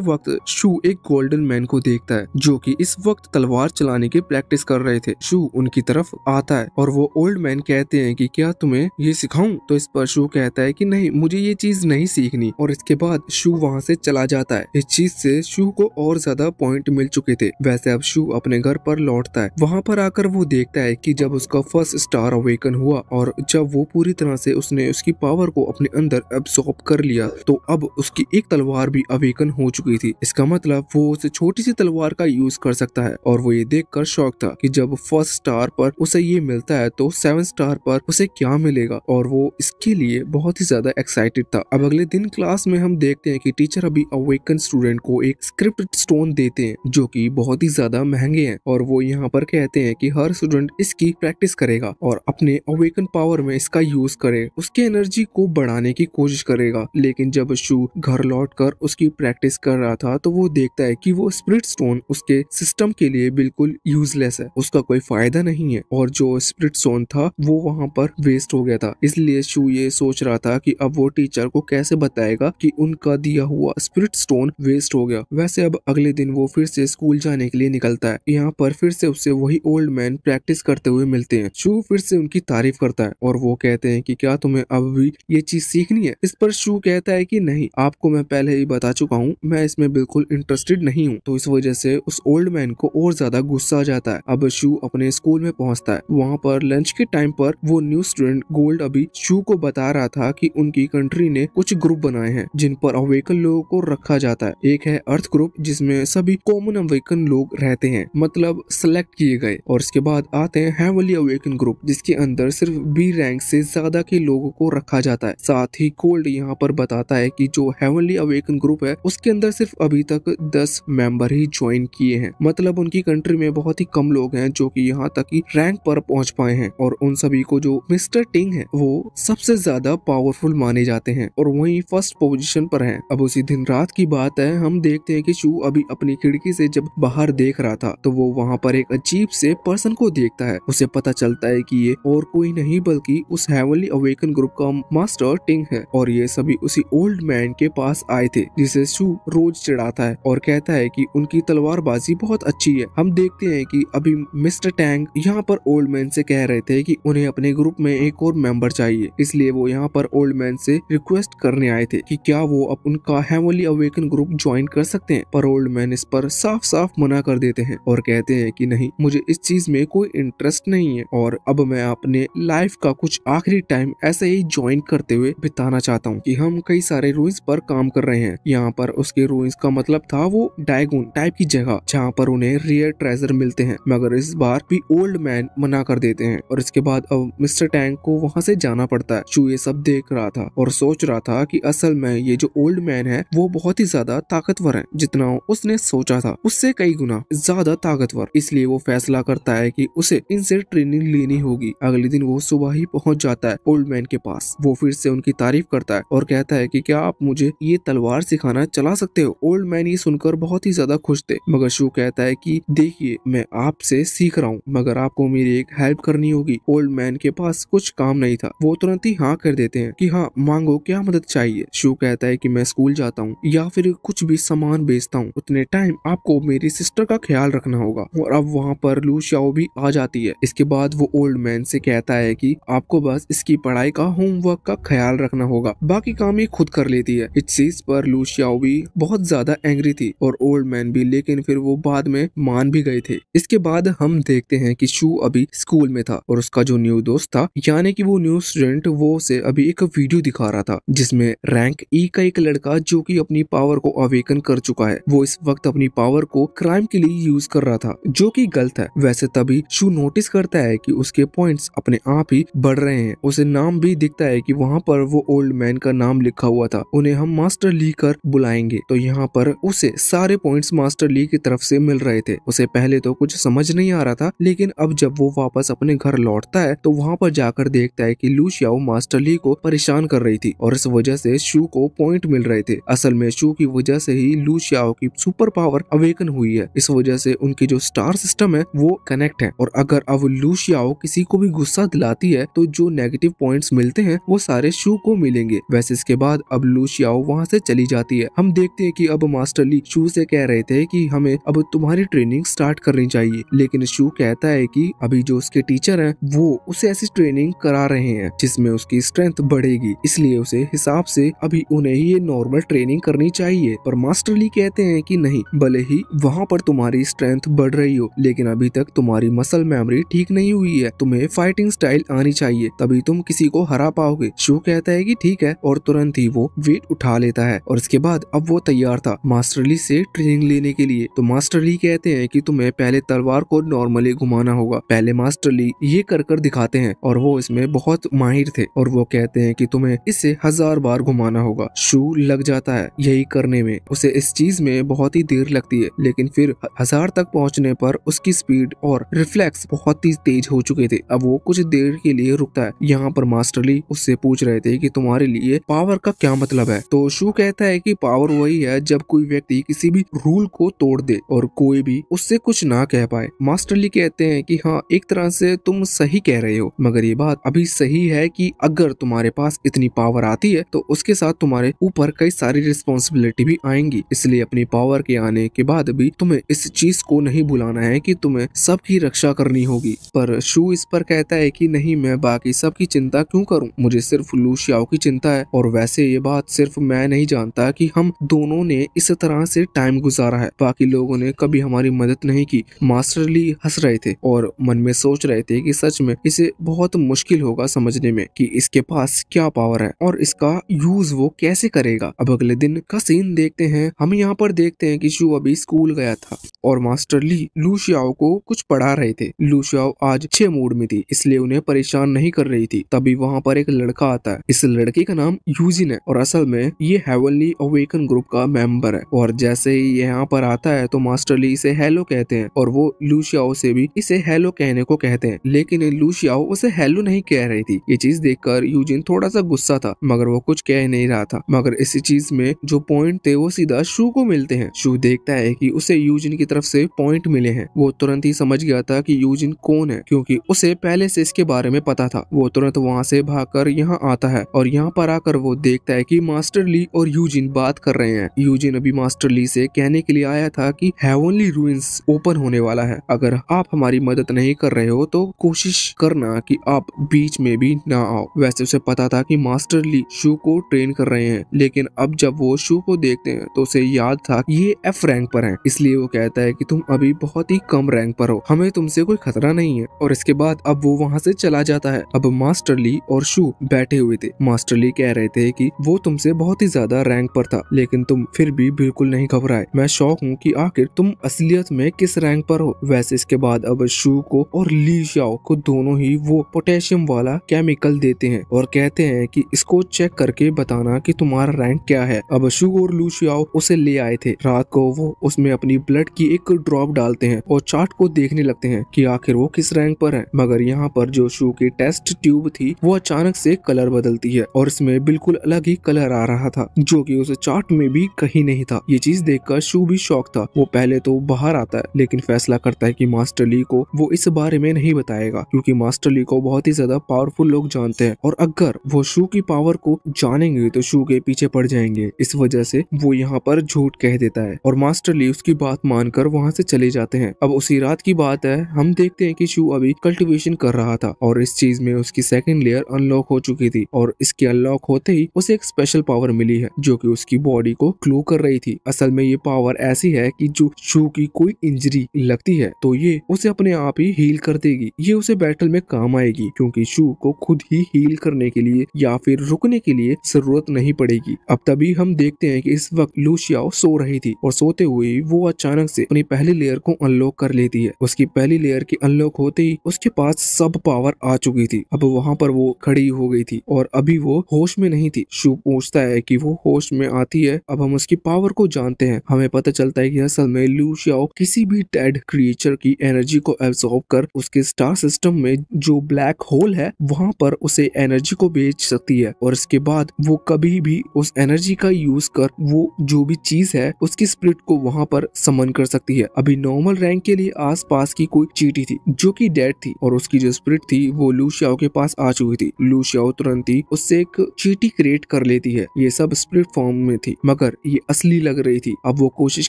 वक्त शू एक गोल्डन मैन को देखता है जो कि इस वक्त तलवार चलाने की प्रैक्टिस कर रहे थे। शू उनकी तरफ आता है और वो ओल्ड मैन कहते हैं कि क्या तुम्हें ये सिखाऊं? तो इस पर शू कहता है कि नहीं, मुझे ये चीज नहीं सीखनी। और इसके बाद शू वहाँ से चला जाता है। इस चीज से शू को और ज्यादा पॉइंट मिल चुके थे। वैसे अब शू अपने घर पर लौटता है। वहाँ पर आकर वो देखता है कि जब उसका फर्स्ट स्टार अवेकन हुआ और जब वो पूरी तरह से उसने उसकी पावर को अपने अंदर एब्सॉर्ब कर लिया तो अब उसकी एक तलवार भी अवेकन हो चुकी थी। इसका मतलब वो उस छोटी सी तलवार का यूज कर सकता है। और वो ये देखकर शॉक था कि जब फर्स्ट स्टार पर उसे ये मिलता है तो 7 स्टार पर उसे क्या मिलेगा, और वो इसके लिए बहुत ही ज्यादा एक्साइटेड था। अब अगले दिन क्लास में हम देखते हैं कि टीचर अभी अवेकन स्टूडेंट को एक स्क्रिप्ट स्टोन देते हैं जो कि बहुत ही ज्यादा महंगे हैं, और वो यहाँ पर कहते हैं कि हर स्टूडेंट इसकी प्रैक्टिस करेगा और अपने अवेकन पावर में इसका यूज करे, उसके एनर्जी को बढ़ाने की कोशिश करेगा। लेकिन जब शू घर लौटकर उसकी प्रैक्टिस कर रहा था तो वो देखता है कि वो स्पिरिट स्टोन उसके सिस्टम के लिए बिल्कुल यूजलेस है, उसका कोई फायदा नहीं है, और जो स्पिरिट स्टोन था वो वहाँ पर वेस्ट हो गया था। इसलिए शू ये सोच रहा था कि अब वो टीचर को कैसे बताएगा कि उनका दिया हुआ स्पिरिट स्टोन वेस्ट हो गया। वैसे अब अगले दिन वो फिर से स्कूल जाने के लिए निकलता है। यहाँ पर फिर से उससे वही ओल्ड मैन प्रैक्टिस करते हुए मिलते हैं। शू फिर से उनकी तारीफ करता है और वो कहते हैं कि क्या तुम्हें अब भी ये चीज सीखनी है? इस पर शू कहता है कि नहीं, आपको मैं पहले ही बता चुका हूँ, मैं इसमें बिल्कुल इंटरेस्टेड नहीं हूँ। तो इस वजह से उस ओल्ड मैन को और ज्यादा गुस्सा आ जाता है। अब शू अपने स्कूल में पहुंचता है। वहाँ पर लंच के टाइम पर वो न्यू स्टूडेंट गोल्ड अभी शू को बता रहा था कि उनकी कंट्री ने कुछ ग्रुप बनाए हैं जिन पर अवेकन लोगों को रखा जाता है। एक है अर्थ ग्रुप जिसमें सभी कॉमन अवेकन लोग रहते हैं, मतलब सेलेक्ट किए गए। और इसके बाद आते हैं हेवनली अवेकन ग्रुप जिसके अंदर सिर्फ बी रैंक से ज्यादा के लोगों को रखा जाता है। साथ ही गोल्ड यहाँ पर बताता है कि जो हेवनली अवेकन ग्रुप है उसके अंदर सिर्फ अभी तक 10 मेंबर ही ज्वाइन किए हैं, मतलब उनकी कंट्री में बहुत ही कम लोग हैं जो कि यहाँ तक की रैंक पर पहुंच पाए हैं। और उन सभी को जो मिस्टर टिंग है वो सबसे ज्यादा पावरफुल माने जाते हैं और वही फर्स्ट पोजीशन पर हैं। अब उसी दिन रात की बात है, हम देखते हैं कि शू अभी अपनी खिड़की से जब बाहर देख रहा था तो वो वहाँ पर एक अजीब से पर्सन को देखता है। उसे पता चलता है कि ये और कोई नहीं बल्कि उस हेवनली अवेकन ग्रुप का मास्टर टिंग है, और ये सभी उसी ओल्ड मैन के पास आए थे जिसे शू रोज चिढ़ाता है और कहता है कि उनकी तलवारबाजी बहुत अच्छी है। हम देखते हैं कि अभी मिस्टर टैंग यहाँ पर ओल्ड मैन से कह रहे थे कि उन्हें अपने ग्रुप में एक और मेंबर चाहिए, इसलिए वो यहाँ पर ओल्ड मैन से रिक्वेस्ट करने आए थे कि क्या वो अब उनका हेवनली अवेकन ग्रुप ज्वाइन कर सकते हैं। पर ओल्ड मैन इस पर साफ साफ मना कर देते हैं और कहते हैं कि नहीं, मुझे इस चीज में कोई इंटरेस्ट नहीं है और अब मैं अपने लाइफ का कुछ आखिरी टाइम ऐसे ही ज्वाइन करते हुए बिताना चाहता हूँ। कि हम कई सारे रूइंस पर काम कर रहे हैं। यहाँ पर उसके रूइंस का मतलब था वो डायगोन टाइप की जगह जहाँ पर उन्हें रेयर ट्रेजर मिलते हैं, मगर इस बार भी ओल्ड मैन मना कर देते हैं। और इसके बाद अब मिस्टर टैंक को वहाँ से जाना पड़ता है। शू ये सब देख रहा था और सोच रहा था कि असल में ये जो ओल्ड मैन है वो बहुत ही ज्यादा ताकतवर है, जितना उसने सोचा था उससे कई गुना ज्यादा ताकतवर। इसलिए वो फैसला करता है कि उसे इनसे ट्रेनिंग लेनी होगी। अगले दिन वो सुबह ही पहुंच जाता है ओल्ड मैन के पास। वो फिर से उनकी तारीफ करता है और कहता है कि क्या आप मुझे ये तलवार सिखाना चला सकते हो? ओल्ड मैन ये सुनकर बहुत ही ज्यादा खुश थे, मगर शू कहता है कि देखिए, मैं आपसे सीख रहा हूँ मगर आपको मेरी एक हेल्प करनी होगी। ओल्ड मैन के पास कुछ काम नहीं था, वो तुरंत ही हाँ कर देते हैं कि हाँ मांगो, क्या मदद चाहिए? शू कहता है कि मैं स्कूल जाता हूँ या फिर कुछ भी सामान बेचता हूँ, उतने टाइम आपको मेरी सिस्टर का ख्याल रखना होगा। और अब वहाँ पर लू शाओ भी आ जाती है। इसके बाद वो ओल्ड मैन से कहता है कि आपको बस इसकी पढ़ाई का होमवर्क का ख्याल रखना होगा, बाकी काम ये खुद कर लेती है। इस चीज पर लू शाओ भी बहुत ज्यादा एंग्री थी और ओल्ड मैन भी, लेकिन फिर वो बाद में मान भी गए थे। इसके बाद हम देखते हैं कि शू अभी स्कूल में था और उसका जो न्यू दोस्त था, यानी कि वो न्यू स्टूडेंट, वो उसे अभी एक वीडियो दिखा रहा था जिसमें रैंक ई का एक लड़का जो कि अपनी पावर को अवेकन कर चुका है, वो इस वक्त अपनी पावर को क्राइम के लिए यूज कर रहा था, जो कि गलत है। वैसे तभी शू नोटिस करता है कि उसके पॉइंट्स अपने आप ही बढ़ रहे हैं। उसे नाम भी दिखता है कि वहाँ पर वो ओल्ड मैन का नाम नाम लिखा हुआ था, उन्हें हम मास्टर ली कर बुलाएंगे। तो यहाँ पर उसे सारे पॉइंट्स मास्टर ली की तरफ से मिल रहे थे। उसे पहले तो कुछ समझ नहीं आ रहा था, लेकिन अब जब वो वापस अपने घर लौटता है तो वहाँ पर जाकर देखता है कि लू शियाओ मास्टर ली को परेशान कर रही थी और इस वजह से शू को पॉइंट मिल रहे थे। असल में शू की वजह से ही लू शियाओ की सुपर पावर अवेकन हुई है। इस वजह से उनकी जो स्टार सिस्टम है वो कनेक्ट है और अगर अब लू शियाओ किसी को भी गुस्सा दिलाती है तो जो नेगेटिव पॉइंट्स मिलते हैं वो सारे शू को मिलेंगे। वैसे इसके बाद अब लू शियाओ वहाँ से चली जाती है। हम देखते हैं कि अब मास्टर ली शू से कह रहे थे कि हमें अब तुम्हारी ट्रेनिंग स्टार्ट करनी चाहिए, लेकिन शू कहता है कि अभी जो उसके टीचर हैं वो उसे ऐसी ट्रेनिंग करा रहे हैं जिसमें उसकी स्ट्रेंथ बढ़ेगी, इसलिए उसे हिसाब से अभी उन्हें ये नॉर्मल ट्रेनिंग करनी चाहिए। पर मास्टर ली कहते हैं कि नहीं, भले ही वहाँ पर तुम्हारी स्ट्रेंथ बढ़ रही हो लेकिन अभी तक तुम्हारी मसल मेमोरी ठीक नहीं हुई है, तुम्हें फाइटिंग स्टाइल आनी चाहिए तभी तुम किसी को हरा पाओगे। शू कहता है कि ठीक है और तुरंत ही वो वेट उठा लेता है और इसके बाद अब वो तैयार था मास्टर ली से ट्रेनिंग लेने के लिए। तो मास्टर ली कहते हैं कि तुम्हें पहले तलवार को नॉर्मली घुमाना होगा। पहले मास्टर ली ये कर दिखाते हैं और वो इसमें बहुत माहिर थे और वो कहते हैं कि तुम्हें इसे 1000 बार घुमाना होगा। शू लग जाता है यही करने में, उसे इस चीज में बहुत ही देर लगती है लेकिन फिर 1000 तक पहुंचने पर उसकी स्पीड और रिफ्लेक्स बहुत ही तेज हो चुके थे। अब वो कुछ देर के लिए रुकता है। यहाँ पर मास्टर ली उससे पूछ रहे थे कि तुम्हारे लिए पावर का क्या मतलब है। तो शू कहता है कि पावर वही है जब कोई व्यक्ति किसी भी रूल को तोड़ दे और कोई भी उससे कुछ ना कह पाए। मास्टर ली कहते हैं कि हाँ, एक तरह से तुम सही कह रहे हो, मगर ये बात अभी सही है कि अगर तुम्हारे पास इतनी पावर आती है तो उसके साथ तुम्हारे ऊपर कई सारी रिस्पॉन्सिबिलिटी भी आएंगी, इसलिए अपनी पावर के आने के बाद भी तुम्हें इस चीज को नहीं भुलाना है कि तुम्हें सबकी रक्षा करनी होगी। पर शू इस पर कहता है कि नहीं, मैं बाकी सबकी चिंता क्यों करूं, मुझे सिर्फ लू शियाओ की चिंता है और वैसे ये बात सिर्फ मैं नहीं जानता कि हम दोनों ने इस तरह से टाइम गुजारा है, बाकी लोगों ने कभी हमारी मदद नहीं की। मास्टर ली हंस रहे थे और मन में सोच रहे थे कि सच में इसे बहुत मुश्किल होगा समझने में कि इसके पास क्या पावर है और इसका यूज वो कैसे करेगा। अब अगले दिन का सीन देखते हैं। हम यहाँ पर देखते हैं कि शू अभी स्कूल गया था और मास्टर ली लू शियाओ को कुछ पढ़ा रहे थे। लू शियाओ आज अच्छे मूड में थी इसलिए उन्हें परेशान नहीं कर रही थी। तभी वहाँ पर एक लड़का आता है। इस लड़के का नाम यूजिन है और असल में ये हेवनली अवेकन ग्रुप का मेंबर है और जैसे ही यहाँ पर आता है तो मास्टर ली इसे हेलो कहते हैं और वो लू शियाओ से भी इसे हेलो कहने को कहते हैं, लेकिन लू शियाओ उसे हेलो नहीं कह रही थी। ये चीज देखकर यूजिन थोड़ा सा गुस्सा था मगर वो कुछ कह नहीं रहा था, मगर इसी चीज में जो पॉइंट थे वो सीधा शू को मिलते हैं। शू देखता है कि उसे यूजिन की तरफ से पॉइंट मिले हैं। वो तुरंत ही समझ गया था कि यूजिन कौन है क्योंकि उसे पहले से इसके बारे में पता था। वो तुरंत वहाँ से भागकर यहाँ आता है और यहाँ पर आकर वो देखता है कि मास्टर ली और यूजिन बात कर रहे हैं। यूजिन अभी मास्टर ली से कहने के लिए आया था कि हेवनली रूइंस ओपन होने वाला है, अगर आप हमारी मदद नहीं कर रहे हो तो कोशिश करना कि आप बीच में भी ना आओ। वैसे उसे पता था कि मास्टर ली शू को ट्रेन कर रहे हैं, लेकिन अब जब वो शू को देखते हैं तो उसे याद था कि ये एफ रैंक पर है, इसलिए वो कहता है कि तुम अभी बहुत ही कम रैंक पर हो, हमें तुमसे कोई खतरा नहीं है। और इसके बाद अब वो वहाँ से चला जाता है। अब मास्टर ली और शू बैठे हुए थे। मास्टर ली कह रहे थे कि वो तुमसे बहुत ही ज्यादा रैंक पर था लेकिन तुम फिर भी बिल्कुल नहीं घबराए। मैं शौक हूँ कि आखिर तुम असलियत में किस रैंक पर हो। वैसे इसके बाद अब शू को और ली शियाओ को दोनों ही वो पोटेशियम वाला केमिकल देते हैं और कहते हैं कि इसको चेक करके बताना कि तुम्हारा रैंक क्या है। अब शू और लू शियाओ उसे ले आए थे। रात को वो उसमें अपनी ब्लड की एक ड्रॉप डालते हैं और चार्ट को देखने लगते हैं कि आखिर वो किस रैंक पर है। मगर यहाँ पर जो शू की टेस्ट ट्यूब थी वो अचानक से कलर बदलती है और इसमें बिल्कुल अलग ही कलर आ रहा था जो कि उस चार्ट में भी कहीं नहीं था। ये चीज देखकर शू भी शॉक था। वो पहले तो बाहर आता है लेकिन फैसला करता है कि मास्टर ली को वो इस बारे में नहीं बताएगा क्योंकि मास्टर ली को बहुत ही ज्यादा पावरफुल लोग जानते हैं और अगर वो शू की पावर को जानेंगे तो शू के पीछे पड़ जाएंगे। इस वजह से वो यहाँ पर झूठ कह देता है और मास्टर ली उसकी बात मानकर वहाँ से चले जाते हैं। अब उसी रात की बात है। हम देखते हैं कि शू अभी कल्टीवेशन कर रहा था और इस चीज में उसकी सेकंड लेयर अनलॉक हो चुकी थी और इसके अनलॉक होते ही उसे एक स्पेशल पावर मिली है जो कि उसकी बॉडी को ग्लो कर रही थी। असल में ये पावर ऐसी है कि जो शू की कोई इंजरी लगती है तो ये उसे अपने आप ही हील कर देगी। ये उसे बैटल में काम आएगी क्योंकि शू को खुद ही हील करने के लिए या फिर रुकने के लिए जरूरत नहीं पड़ेगी। अब तभी हम देखते हैं कि इस वक्त लू शियाओ सो रही थी और सोते हुए वो अचानक से अपनी पहली लेयर को अनलॉक कर लेती है। उसकी पहली लेयर की अनलॉक होते ही उसके पास सब पावर आ चुकी थी। अब वहाँ पर वो खड़ी हो गई थी और अभी वो होश में नहीं नहीं थी। शू पूछता है कि वो होश में आती है। अब हम उसकी पावर को जानते हैं। हमें पता चलता है कि असल में लू शाओ किसी भी डेड क्रिएचर की एनर्जी को एब्सॉर्ब कर उसके स्टार सिस्टम में जो ब्लैक होल है वहां पर उसे एनर्जी को बेच सकती है, और इसके बाद वो कभी भी उस एनर्जी का यूज कर वो जो भी चीज है उसकी स्पिरिट को वहां पर समन कर सकती है। अभी नॉर्मल रैंक के लिए आसपास की कोई चींटी थी जो कि डेड थी, और उसकी जो स्पिरिट थी वो लू शाओ के पास आ चुकी थी। लू शाओ तुरंत ही उससे एक चींटी क्रिएट कर लेती है। ये सब स्पिरिट फॉर्म में थी मगर ये असली लग रही थी। अब वो कोशिश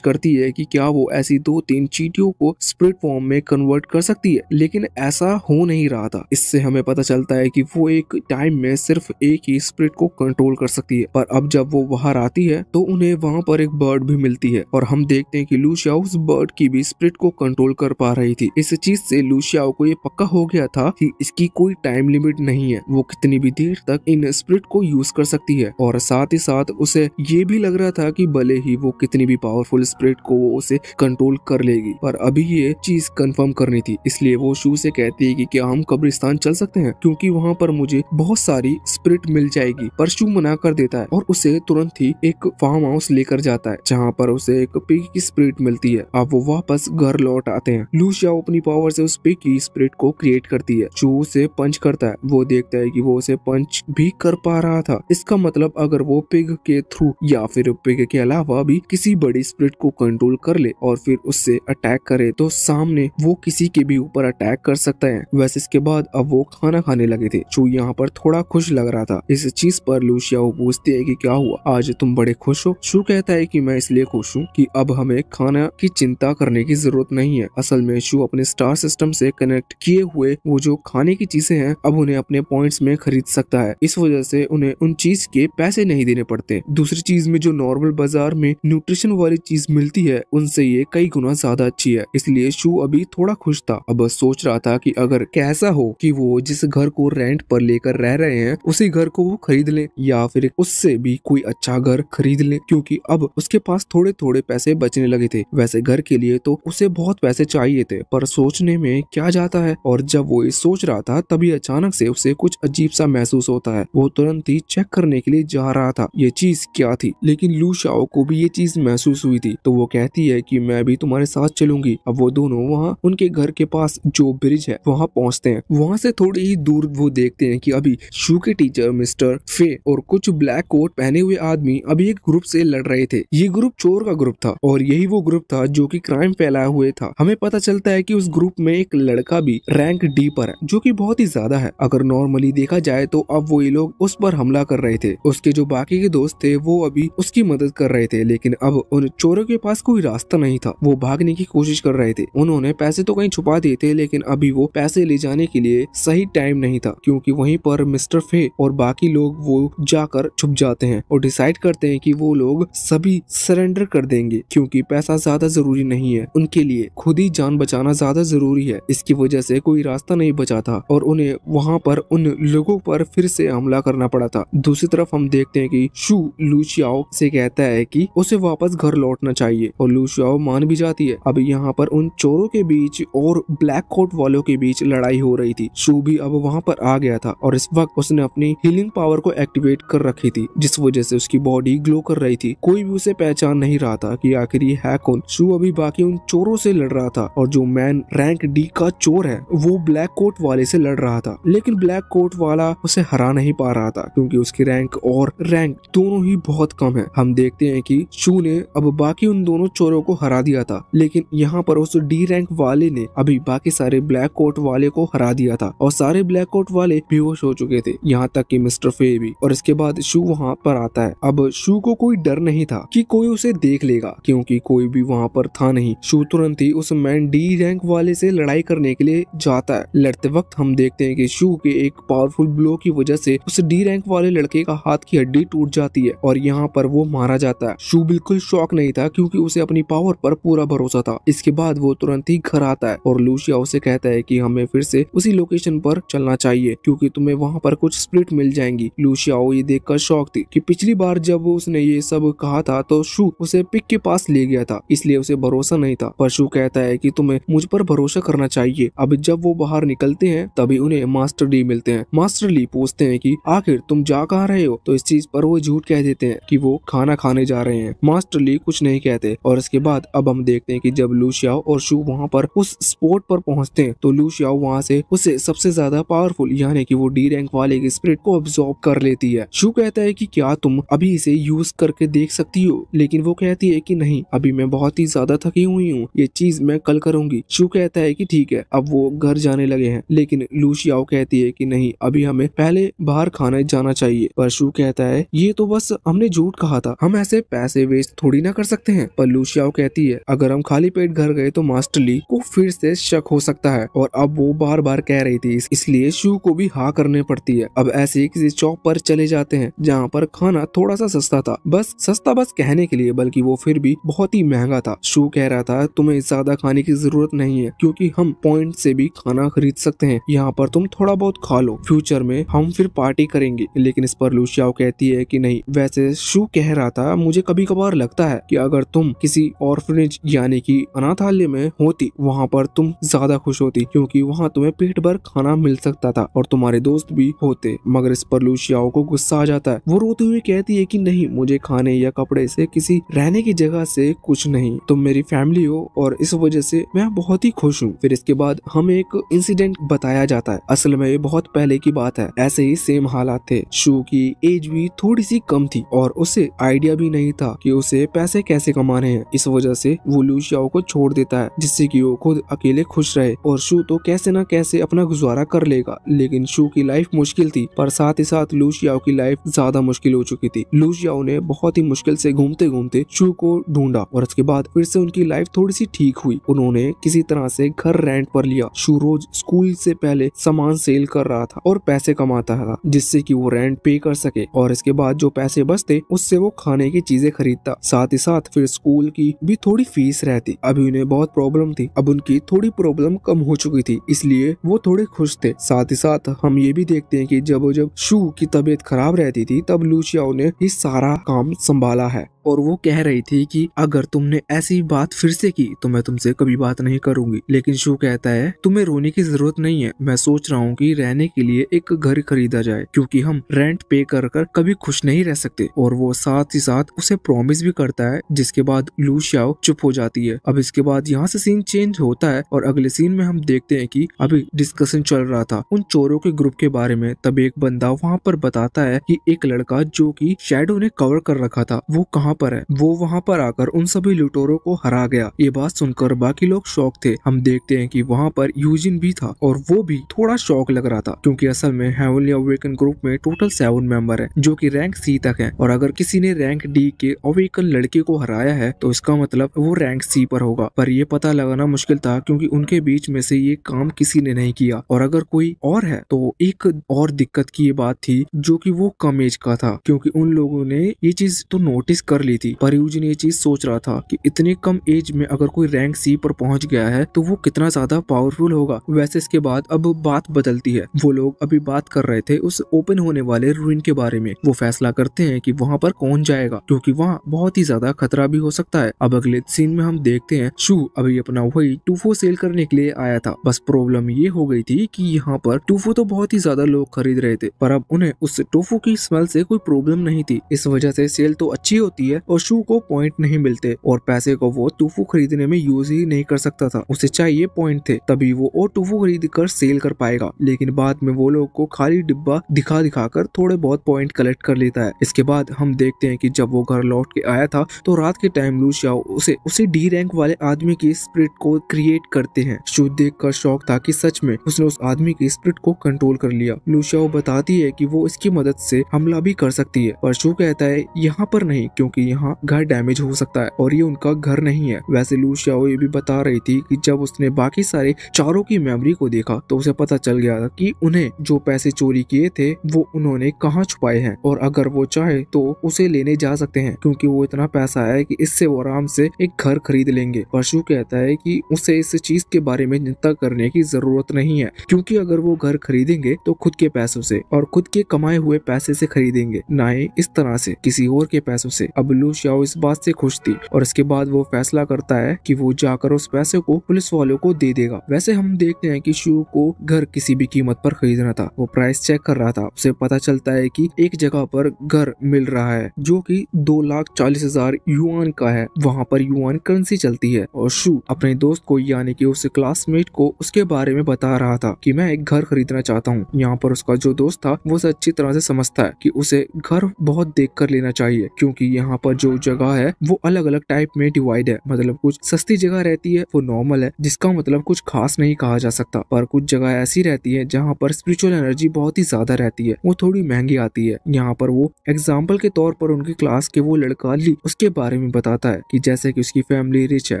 करती है कि क्या वो ऐसी 2-3 चींटियों को स्पिरिट फॉर्म में कन्वर्ट कर सकती है, लेकिन ऐसा हो नहीं रहा था। इससे हमें पता चलता है कि वो एक टाइम में सिर्फ एक ही स्पिरिट को कंट्रोल कर सकती है। पर अब जब वो बाहर आती है तो उन्हें वहाँ पर एक बर्ड भी मिलती है, और हम देखते हैं कि लू शाओ उस बर्ड की भी स्पिरिट को कंट्रोल कर पा रही थी। इस चीज से लू शाओ को ये पक्का हो गया था कि इसकी कोई टाइम लिमिट नहीं है, वो कितनी भी देर तक इन स्पिरिट को यूज कर सकती है। और साथ ही साथ उसे ये भी लग रहा था कि भले ही वो कितनी भी पावरफुल स्पिरिट को वो उसे कंट्रोल कर लेगी, पर अभी ये चीज कंफर्म करनी थी। इसलिए वो शू से कहती है कि क्या हम कब्रिस्तान चल सकते हैं, क्योंकि वहाँ पर मुझे बहुत सारी स्पिरिट मिल जाएगी। पर शू मना कर देता है और उसे तुरंत ही एक फार्म हाउस लेकर जाता है जहाँ पर उसे एक पिग की स्पिरिट मिलती है। अब वो वापस घर लौट आते हैं। लू शाओ अपनी पावर से उस पिग की स्पिरिट को क्रिएट करती है। शू उसे पंच करता है। वो देखता है कि वो उसे पंच भी कर पा रहा था। इसका मतलब अगर वो पिग के थ्रू या फिर पिग के अलावा भी किसी बड़ी स्पिरिट को कंट्रोल कर ले और फिर उससे अटैक करे तो सामने वो किसी के भी ऊपर अटैक कर सकता है। वैसे इसके बाद अब वो खाना खाने लगे थे। शू यहाँ पर थोड़ा खुश लग रहा था। इस चीज पर लू शाओ पूछती है कि क्या हुआ, आज तुम बड़े खुश हो। शू कहता है कि मैं इसलिए खुश हूँ कि अब हमें खाना की चिंता करने की जरूरत नहीं है। असल में शू अपने स्टार सिस्टम से कनेक्ट किए हुए वो जो खाने की चीजें हैं अब उन्हें अपने पॉइंट्स में खरीद सकता है। इस वजह से उन्हें उन चीज के पैसे नहीं देने पड़ते। दूसरी चीज में जो नॉर्मल बाजार में न्यूट्रिशन वाली चीज मिलती है उनसे ये कई गुना ज्यादा अच्छी है। इसलिए शू अभी थोड़ा खुश था। अब सोच रहा था कि अगर कैसा हो कि वो जिस घर को रेंट पर लेकर रह रहे हैं उसी घर को वो खरीद ले या फिर उससे भी कोई अच्छा घर खरीद ले, क्योंकि अब उसके पास थोड़े थोड़े पैसे बचने लगे थे। वैसे घर के लिए तो उसे बहुत पैसे चाहिए थे, पर सोचने में क्या जाता है। और जब वो ये सोच रहा था तभी अचानक से उसे कुछ अजीब सा महसूस होता है। वो तुरंत ही चेक करने के लिए जा रहा था ये चीज क्या थी, लेकिन लू शाओ को भी ये चीज महसूस हुई थी। तो वो कहती है कि मैं भी तुम्हारे साथ चलूंगी। अब वो दोनों वहाँ उनके घर के पास जो ब्रिज है वहाँ पहुँचते हैं। वहाँ से थोड़ी ही दूर वो देखते हैं कि अभी शू के टीचर मिस्टर फे और कुछ ब्लैक कोट पहने हुए आदमी अभी एक ग्रुप से लड़ रहे थे। ये ग्रुप चोर का ग्रुप था और यही वो ग्रुप था जो कि क्राइम फैलाए हुए था। हमें पता चलता है कि उस ग्रुप में एक लड़का भी रैंक डी पर है जो कि बहुत ही ज्यादा है। अगर नॉर्मली देखा जाए तो अब वो ये लोग उस पर हमला कर रहे थे। उसके जो बाकी के दोस्त थे वो अभी उसकी मदद कर रहे थे, लेकिन अब उन चोरों के पास कोई रास्ता नहीं था। वो भागने की कोशिश कर रहे थे। उन्होंने पैसे तो कहीं छुपा दिए थे, लेकिन अभी वो पैसे ले जाने के लिए सही टाइम नहीं था, क्योंकि वहीं पर मिस्टर फे और बाकी लोग वो जाकर छुप जाते हैं और डिसाइड करते हैं कि वो लोग सभी सरेंडर कर देंगे, क्योंकि पैसा ज्यादा जरूरी नहीं है उनके लिए, खुद ही जान बचाना ज्यादा जरूरी है। इसकी वजह से कोई रास्ता नहीं बचा था और उन्हें वहाँ पर उन लोगों पर फिर से हमला करना पड़ा था। दूसरी तरफ हम देखते हैं कि शू लू शाओ से कहता है कि उसे वापस घर लौटना चाहिए और लू शाओ मान भी जाती है। अब यहाँ पर उन चोरों के बीच और ब्लैक कोट वालों के बीच लड़ाई हो रही थी। शू भी अब वहाँ पर आ गया था और इस वक्त उसने अपनी हीलिंग पावर को एक्टिवेट कर रखी थी, जिस वजह से उसकी बॉडी ग्लो कर रही थी। कोई भी उसे पहचान नहीं रहा था कि आखिर ये है कौन। शू अभी बाकी उन चोरों से लड़ रहा था और जो मैन रैंक डी का चोर है वो ब्लैक कोट वाले से लड़ रहा था, लेकिन ब्लैक कोट वाला उसे हरा नहीं पा रहा था क्योंकि उसकी रैंक और रैंक दोनों ही बहुत कम है। हम देखते हैं कि शू ने अब बाकी उन दोनों चोरों को हरा दिया था, लेकिन यहाँ पर उस डी रैंक वाले ने अभी बाकी सारे ब्लैक कोट वाले को हरा दिया था और सारे ब्लैक कोट वाले बेहोश हो चुके थे, यहाँ तक कि मिस्टर फे भी। और इसके बाद शू वहाँ पर आता है। अब शू को कोई डर नहीं था कि कोई उसे देख लेगा, क्योंकि कोई भी वहाँ पर था नहीं। शू तुरंत ही उस मैन डी रैंक वाले से लड़ाई करने के लिए जाता है। लड़ते वक्त हम देखते हैं कि शू के एक पावरफुल ब्लो की वजह से उस डी रैंक वाले लड़के का हाथ की हड्डी टूट जाती है और यहाँ पर वो मारा जाता है। शू बिल्कुल शॉक नहीं था क्योंकि उसे अपनी पावर पर पूरा भरोसा था। इसके बाद वो तुरंत ही घर आता है और लू शाओ से कहता है कि हमें फिर से उसी लोकेशन पर चलना चाहिए क्योंकि तुम्हें वहाँ पर कुछ स्पिरिट मिल जाएंगी। लू शाओ ये देखकर शॉक थी कि पिछली बार जब उसने ये सब कहा था तो शू उसे पिक के पास ले गया था, इसलिए उसे भरोसा नहीं था। पर शू कहता है कि तुम्हें मुझ पर भरोसा करना चाहिए। अब जब वो बाहर निकलते हैं तभी उन्हें मास्टर ली मिलते हैं। मास्टर ली पूछते हैं कि आखिर तुम जा कहाँ रहे हो। तो इस चीज पर वो झूठ कह देते हैं कि वो खाना खाने जा रहे हैं। मास्टर ली कुछ नहीं कहते और इसके बाद अब हम देखते हैं कि जब लू शाओ और शू वहाँ पर उस स्पॉट पर पहुँचते हैं तो लू शाओ वहाँ से उसे सबसे ज्यादा पावरफुल यानी कि वो डी रैंक वाले की स्पिरिट को अब्सॉर्ब कर लेती है। शू कहता है कि क्या तुम अभी इसे यूज करके देख सकती हो, लेकिन वो कहती है कि नहीं, अभी मैं बहुत ही ज्यादा थकी हुई हूँ, ये चीज मैं कल करूंगी। शू कहता है कि ठीक है। अब वो घर जाने लगे हैं, लेकिन लू शाओ कहती है कि नहीं, अभी हमें पहले बाहर खाने जाना चाहिए। पर शू कहता है ये तो बस हमने झूठ कहा था, हम ऐसे पैसे वेस्ट थोड़ी ना कर सकते हैं। पर लू शाओ कहती है अगर हम खाली पेट घर गए तो मास्टर ली को फिर से शक हो सकता है और अब वो बार बार कह रही थी, इसलिए शू को भी हाँ करने पड़ती है। अब ऐसे ही किसी शॉप पर चले जाते हैं जहाँ पर खाना थोड़ा सा सस्ता था, बस सस्ता बस कहने के लिए, बल्कि वो फिर भी बहुत ही महंगा था। शू कह रहा था तुम्हें ज्यादा खाने की जरूरत नहीं है क्योंकि हम पॉइंट से भी खाना खरीद सकते हैं, यहाँ पर तुम थोड़ा बहुत खा लो, फ्यूचर में हम फिर पार्टी करेंगे। लेकिन इस पर लू शाओ कहती है कि नहीं, वैसे शू कह रहा था मुझे कभी कभार लगता है कि अगर तुम किसी ऑर्फनेज यानी कि अनाथालय में होती वहाँ पर तुम ज्यादा खुश होती क्योंकि वहाँ तुम्हें पेट भर खाना मिल सकता था और तुम्हारे दोस्त भी होते। मगर इस पर लू शाओ को गुस्सा आ जाता है, वो रोते हुए कहती है कि नहीं, मुझे खाने या कपड़े से किसी रहने की जगह से कुछ नहीं, तुम मेरी फैमिली हो और इस वजह से मैं बहुत ही खुश हूँ। फिर इसके बाद हमें एक इंसिडेंट बताया जाता है, असल में ये बहुत पहले की बात है, ऐसे ही सेम हालात थे। शू की एज भी थोड़ी सी कम थी और उसे आइडिया भी नहीं था कि उसे पैसे कैसे कमाने हैं, इस वजह से वो लू शाओ को छोड़ देता है जिससे कि वो खुद अकेले खुश रहे और शू तो कैसे न कैसे अपना गुजारा कर लेगा। लेकिन शू की लाइफ मुश्किल थी पर साथ ही साथ लू शाओ की लाइफ ज्यादा मुश्किल हो चुकी थी। लू शाओ ने बहुत ही मुश्किल से घूमते घूमते शू को ढूंढा और उसके बाद फिर से उनकी लाइफ थोड़ी सी ठीक हुई। उन्होंने किसी तरह से घर रेंट पर लिया। शू रोज स्कूल से पहले सामान सेल कर रहा था और पैसे कमाता था जिससे कि वो रेंट पे कर सके और इसके बाद जो पैसे बचते उससे वो खाने की चीजें खरीदता, साथ ही साथ फिर स्कूल की भी थोड़ी फीस रहती। अभी उन्हें बहुत प्रॉब्लम थी, अब उनकी थोड़ी प्रॉब्लम कम हो चुकी थी, इसलिए वो थोड़े खुश थे। साथ ही साथ हम ये भी देखते हैं कि जब शू की तबीयत खराब रहती थी तब लू शाओ ने ये सारा काम संभाला है और वो कह रही थी कि अगर तुमने ऐसी बात फिर से की तो मैं तुमसे कभी बात नहीं करूंगी। लेकिन शू कहता है तुम्हें रोने की जरूरत नहीं है, मैं सोच रहा हूँ कि रहने के लिए एक घर खरीदा जाए क्योंकि हम रेंट पे कर कर कभी खुश नहीं रह सकते। और वो साथ ही साथ उसे प्रॉमिस भी करता है, जिसके बाद लू शाओ चुप हो जाती है। अब इसके बाद यहाँ से सीन चेंज होता है और अगले सीन में हम देखते हैं कि अभी डिस्कशन चल रहा था उन चोरों के ग्रुप के बारे में। तब एक बंदा वहाँ पर बताता है कि एक लड़का जो कि शैडो ने कवर कर रखा था वो कहाँ पर है। वो वहाँ पर आकर उन सभी लुटेरों को हरा गया। ये बात सुनकर बाकी लोग शॉक थे। हम देखते हैं कि वहाँ पर यूजिन भी था और वो भी थोड़ा शॉक लग रहा था क्योंकि असल में हेवनली अवेकन ग्रुप में टोटल 7 मेंबर है जो कि रैंक सी तक है और अगर किसी ने रैंक डी के अवेकन लड़के को हराया है तो इसका मतलब वो रैंक सी पर होगा। पर ये पता लगाना मुश्किल था क्योंकि उनके बीच में से ये काम किसी ने नहीं किया और अगर कोई और है तो एक और दिक्कत की ये बात थी जो कि वो कम एज का था क्योंकि उन लोगों ने ये चीज तो नोटिस कर ली थी। पर यूजिन ये चीज सोच रहा था कि इतने कम एज में अगर कोई रैंक सी पर पहुंच गया है तो वो कितना ज्यादा पावरफुल होगा। वैसे इसके बाद अब बात बदलती है। वो लोग अभी बात कर रहे थे उस ओपन होने वाले रूइन के बारे में। वो फैसला करते हैं कि वहाँ पर कौन जाएगा क्योंकि वहाँ बहुत ही ज्यादा खतरा भी हो सकता है। अब अगले सीन में हम देखते हैं शू अभी अपना वही टूफो सेल करने के लिए आया था। बस प्रॉब्लम ये हो गई थी कि यहाँ पर टूफो तो बहुत ही ज्यादा लोग खरीद रहे थे पर अब उन्हें उस टोफू की स्मेल से कोई प्रॉब्लम नहीं थी। इस वजह से सेल तो अच्छी होती है और शू को पॉइंट नहीं मिलते और पैसे को वो टोफू खरीदने में यूज ही नहीं कर सकता था। उसे चाहिए पॉइंट थे तभी वो और टोफू खरीद कर सेल कर पाएगा। लेकिन बाद में वो लोग को खाली डिब्बा दिखा दिखा कर थोड़े बहुत पॉइंट कलेक्ट कर लेता है। इसके बाद हम देखते हैं कि जब वो घर लौट के आया था तो रात के टाइम लू शाओ उसे डी रैंक वाले आदमी की स्पिरिट को क्रिएट करते हैं। शू देख कर शौक था कि सच में उसने उस आदमी की स्पिरिट को कंट्रोल कर लिया। लू शाओ बताती है कि वो इसकी मदद से हमला भी कर सकती है पर शू कहता है यहाँ पर नहीं क्योंकि यहाँ घर डैमेज हो सकता है और ये उनका घर नहीं है। वैसे लू शाओ ये भी बता रही थी कि जब उसने बाकी सारे चारों की मेमोरी को देखा तो उसे पता चल गया था कि उन्हें जो पैसे चोरी किए थे वो उन्होंने कहाँ छुपाए हैं और अगर वो चाहे तो उसे लेने जा सकते हैं क्योंकि वो इतना पैसा है कि इससे वो आराम से एक घर खरीद लेंगे। पर शू कहता है कि उसे इस चीज के बारे में चिंता करने की जरूरत नहीं है क्योंकि अगर वो घर खरीदेंगे तो खुद के पैसों से और खुद के कमाए हुए पैसे से खरीदेंगे, ना ही इस तरह से किसी और के पैसों से। अब अब लू शाओ इस बात से खुश थी और इसके बाद वो फैसला करता है कि वो जाकर उस पैसे को पुलिस वालों को दे देगा। वैसे हम देखते हैं कि शू को घर किसी भी कीमत पर खरीदना था। वो प्राइस चेक कर रहा था। उसे पता चलता है कि एक जगह पर घर मिल रहा है जो कि 2,40,000 युआन का है। वहाँ पर युआन करेंसी चलती है और शू अपने दोस्त को यानी कि उस क्लासमेट को उसके बारे में बता रहा था कि मैं एक घर खरीदना चाहता हूँ। यहाँ पर उसका जो दोस्त था वो उसे अच्छी तरह से समझता है कि उसे घर बहुत देख कर लेना चाहिए, क्योंकि यहाँ पर जो जगह है वो अलग अलग टाइप में डिवाइड है। मतलब कुछ सस्ती जगह रहती है वो नॉर्मल है, जिसका मतलब कुछ खास नहीं कहा जा सकता, पर कुछ जगह ऐसी रहती है जहाँ पर स्पिरिचुअल एनर्जी बहुत ही ज्यादा रहती है, वो थोड़ी महंगी आती है। यहाँ पर वो एग्जाम्पल के तौर पर उनकी क्लास के वो लड़का ली उसके बारे में बताता है कि जैसे कि उसकी फैमिली रिच है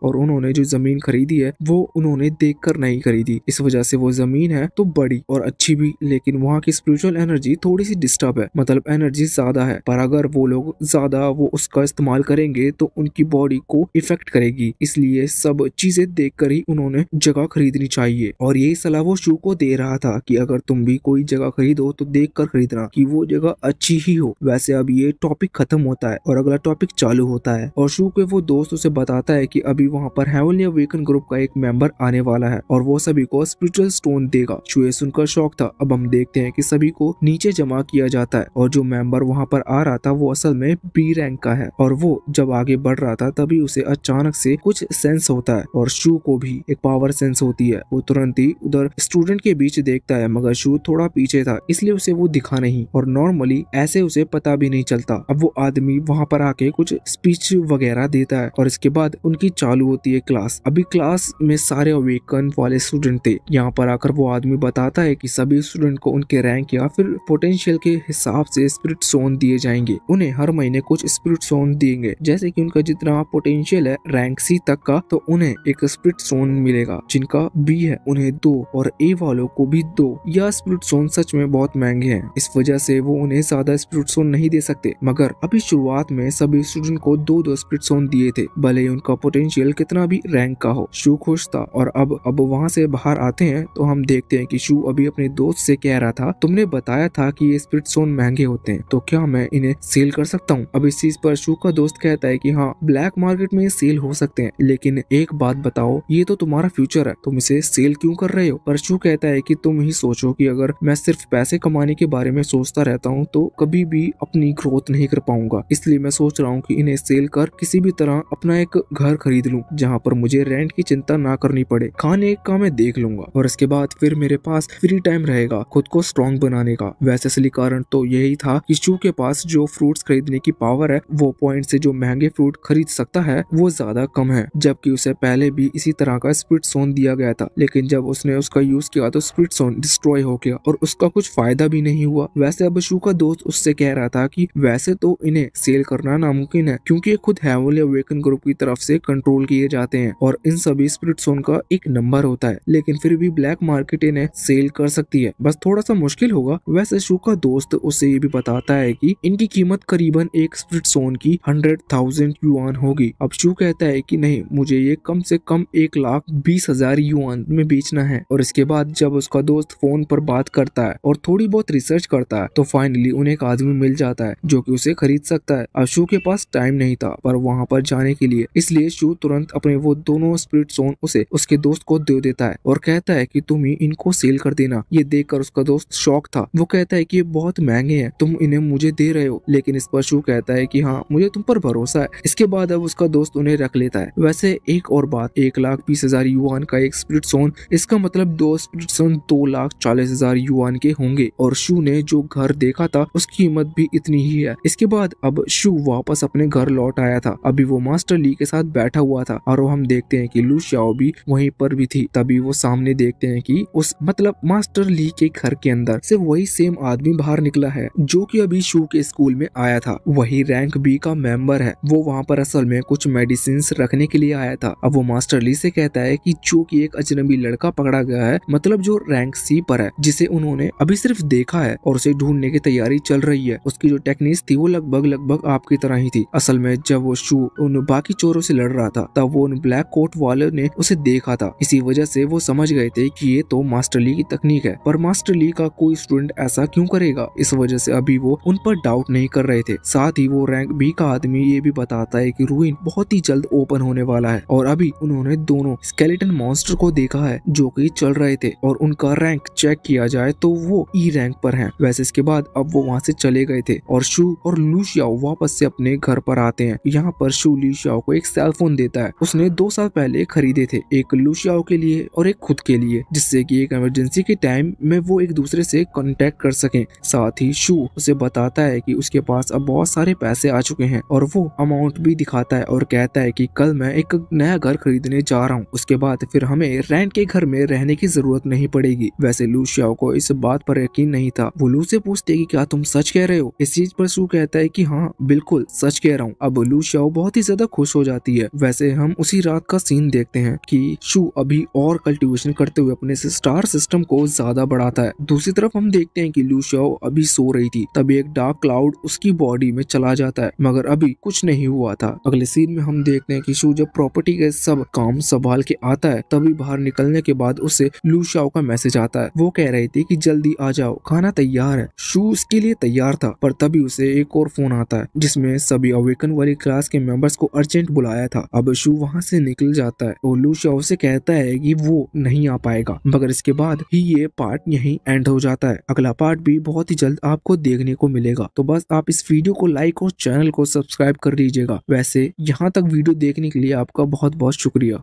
और उन्होंने जो जमीन खरीदी है वो उन्होंने देखकर नहीं खरीदी। इस वजह से वो जमीन है तो बड़ी और अच्छी भी, लेकिन वहाँ की स्पिरिचुअल एनर्जी थोड़ी सी डिस्टर्ब है। मतलब एनर्जी ज्यादा है, पर अगर वो लोग ज्यादा वो उसका इस्तेमाल करेंगे तो उनकी बॉडी को इफेक्ट करेगी। इसलिए सब चीजें देखकर ही उन्होंने जगह खरीदनी चाहिए। और यही सलाह वो शू को दे रहा था कि अगर तुम भी कोई जगह खरीदो तो देख कर खरीदना कि वो जगह अच्छी ही हो। वैसे अब ये टॉपिक खत्म होता है और अगला टॉपिक चालू होता है और शू के वो दोस्त उसे बताता है कि अभी वहाँ पर हेवनली अवेकन ग्रुप का एक मेंबर आने वाला है और वो सभी को स्पिरिचुअल स्टोन देगा। शू ये सुनकर शौक था। अब हम देखते हैं कि सभी को नीचे जमा किया जाता है और जो मेंबर वहाँ पर आ रहा था वो असल में बी रैंक का है और वो जब आगे बढ़ रहा था तभी उसे अचानक से कुछ सेंस होता है और शू को भी एक पावर सेंस होती है। वो तुरंत ही उधर स्टूडेंट के बीच देखता है, मगर शू थोड़ा पीछे था इसलिए उसे वो दिखा नहीं और नॉर्मली ऐसे उसे पता भी नहीं चलता। अब वो आदमी वहाँ पर आके कुछ स्पीच वगैरह देता है और इसके बाद उनकी चालू होती है क्लास। अभी क्लास में सारे अवेकन वाले स्टूडेंट थे। यहाँ पर आकर वो आदमी बताता है कि सभी स्टूडेंट को उनके रैंक या फिर पोटेंशियल के हिसाब से स्पिरिट सोन दिए जाएंगे। उन्हें हर महीने कुछ स्पिरिट सोन देंगे, जैसे कि उनका जितना पोटेंशियल है रैंक सी तक का तो उन्हें एक स्पिरिट सोन मिलेगा। जिनका बी है उन्हें 2 और ए वालों को भी 2। यह स्पिरिट सोन सच में बहुत महंगे हैं, इस वजह से वो उन्हें ज्यादा स्पिरिट सोन नहीं दे सकते। मगर अभी शुरुआत में सभी स्टूडेंट को 2-2 स्पिरिट सोन दिए थे, भले ही उनका पोटेंशियल कितना भी रैंक का हो। शू खुश था और अब वहाँ से बाहर आते हैं तो हम देखते हैं कि शू अभी अपने दोस्त से कह रहा था तुमने बताया था कि ये स्पिरिट सोन महंगे होते हैं, तो क्या मैं इन्हें सेल कर सकता हूँ? अब इस चीज पर शू का दोस्त कहता है कि हाँ, ब्लैक मार्केट में सेल हो सकते हैं, लेकिन एक बात बताओ, ये तो तुम्हारा फ्यूचर है, तुम इसे सेल क्यों कर रहे हो? पर शू कहता है कि तुम ही सोचो कि अगर मैं सिर्फ पैसे कमाने के बारे में सोचता रहता हूँ तो कभी भी अपनी ग्रोथ नहीं कर पाऊंगा, इसलिए मैं सोच रहा हूँ कि इन्हें सेल कर किसी भी तरह अपना एक घर खरीद लूं जहाँ पर मुझे रेंट की चिंता ना करनी पड़े, खाने का मैं देख लूंगा और इसके बाद फिर मेरे पास फ्री टाइम रहेगा खुद को स्ट्रॉन्ग बनाने का। वैसे असली कारण तो यही था कि शू के पास जो फ्रूट्स खरीदने की पावर है वो पॉइंट से जो महंगे फ्रूट खरीद सकता है वो ज्यादा कम है, जबकि उसे पहले भी इसी तरह का स्पिरिट सोन दिया गया था, लेकिन जब उसने उसका यूज किया तो स्पिरिट सोन डिस्ट्रॉय हो गया और उसका कुछ फायदा भी नहीं हुआ। वैसे अब शू का दोस्त उससे कह रहा था कि वैसे तो इन्हें सेल करना नामुमकिन है क्योंकि ये खुद हेवनली अवेकन ग्रुप की तरफ से कंट्रोल किए जाते हैं और इन सभी स्पिरिट सोन का एक नंबर होता है, लेकिन फिर भी ब्लैक मार्केट इन्हें सेल कर सकती है, बस थोड़ा सा मुश्किल होगा। वैसे शू का दोस्त उसे ये भी बताता है कि इनकी कीमत करीबन एक स्पिरिट सोन की 100,000 युआन होगी। अब शू कहता है कि नहीं, मुझे ये कम से कम 1,20,000 युआन में बेचना है। और इसके बाद जब उसका दोस्त फोन पर बात करता है और थोड़ी बहुत रिसर्च करता है तो फाइनली उन्हें एक आदमी मिल जाता है जो कि उसे खरीद सकता है। अब शू के पास टाइम नहीं था पर वहाँ पर जाने के लिए, इसलिए शू तुरंत अपने वो दोनों स्पिरिट सोन उसे उसके दोस्त को दे देता है और कहता है कि तुम ही इनको सेल कर देना। ये देखकर उसका दोस्त शॉक था। वो कहता है कि ये बहुत महंगे हैं, तुम इन्हें मुझे दे रहे हो, लेकिन इस पर शू कहता है कि हाँ, मुझे तुम पर भरोसा है। इसके बाद अब उसका दोस्त उन्हें रख लेता है। वैसे एक और बात, 1,20,000 युआन का एक स्पिरिट सोन, इसका मतलब 2 स्पिरिट सोन 2,40,000 युआन के होंगे और शू ने जो घर देखा था उसकी कीमत भी इतनी ही है। इसके बाद अब शू वापस अपने घर लौट आया था। अभी वो मास्टर ली के साथ बैठा हुआ था और हम देखते हैं कि लू शाओ भी वहीं पर भी थी। तभी वो सामने देखते हैं कि उस मतलब मास्टर ली के घर के अंदर से वही सेम आदमी बाहर निकला है जो कि अभी शू के स्कूल में आया था। वही रैंक बी का मेंबर है। वो वहाँ पर असल में कुछ मेडिसिन रखने के लिए आया था। अब वो मास्टर ली से कहता है कि जो कि एक अजनबी लड़का पकड़ा गया है, मतलब जो रैंक सी पर है, जिसे उन्होंने अभी सिर्फ देखा है और उसे ढूंढने की तैयारी चल रही है। उसकी जो टेक्निक्स थी वो लगभग आपकी तरह ही थी। असल में जब वो शू उन बाकी चोरों से लड़ रहा था तब वो उन ब्लैक कोट वाले ने उसे देखा था। इसी वजह से वो समझ गए थे कि ये तो मास्टर ली की तकनीक है, पर मास्टर ली का कोई स्टूडेंट ऐसा क्यों करेगा। इस वजह से अभी वो उन पर डाउट नहीं कर रहे थे। साथ ही वो रैंक बी का आदमी ये भी बताता है कि रूइन बहुत ही जल्द ओपन होने वाला है और अभी उन्होंने दोनों स्केलेटन मॉन्स्टर को देखा है जो कि चल रहे थे और उनका रैंक चेक किया जाए तो वो ई रैंक पर हैं। वैसे इसके बाद अब वो वहाँ से चले गए थे और शू और लू शाओ वापस से अपने घर पर आते हैं। यहाँ पर शू लू शाओ को एक सेल फोन देता है, उसने 2 साल पहले खरीदे थे, एक लू शाओ के लिए और एक खुद के लिए, जिससे कि एक इमरजेंसी के टाइम में वो एक दूसरे से कांटेक्ट कर सकें। साथ ही शू उसे बताता है कि उसके पास अब बहुत सारे पैसे आ चुके हैं और वो अमाउंट भी दिखाता है और कहता है कि कल मैं एक नया घर खरीदने जा रहा हूँ, उसके बाद फिर हमें रेंट के घर में रहने की जरूरत नहीं पड़ेगी। वैसे लू शाओ को इस बात पर यकीन नहीं था। वो लू से पूछते कि क्या तुम सच कह रहे हो? इस चीज पर शू कहता है कि हाँ बिल्कुल सच कह रहा हूँ। अब लू शाओ बहुत ही ज्यादा खुश हो जाती है। वैसे हम उसी रात का सीन देखते हैं कि शू अभी और कल्टीवेशन करते हुए अपने स्टार सिस्टम को ज्यादा बढ़ाता है। दूसरी तरफ हम देखते हैं कि लू शाओ अभी सो रही थी, तभी एक डार्क क्लाउड उसकी बॉडी में चला जाता है, मगर अभी कुछ नहीं हुआ था। अगले सीन में हम देखते हैं कि शू जब प्रॉपर्टी के सब काम संभाल के आता है तभी बाहर निकलने के बाद उसे लू शाओ का मैसेज आता है। वो कह रही थी कि जल्दी आ जाओ, खाना तैयार है। शू उसके लिए तैयार था, पर तभी उसे एक और फोन आता है जिसमें सभी अवेकन वाली क्लास के मेंबर्स को अर्जेंट बुलाया था। अब शू वहाँ से निकल जाता है और लू शाओ से कहता है कि वो नहीं आ पाएगा, मगर इसके बाद ही ये पार्ट यहीं एंड हो जाता है। अगला पार्ट भी बहुत ही जल्द आपको देखने को मिलेगा, तो बस आप इस वीडियो को लाइक और चैनल को सब्सक्राइब कर लीजिएगा। वैसे यहाँ तक वीडियो देखने के लिए आपका बहुत बहुत शुक्रिया।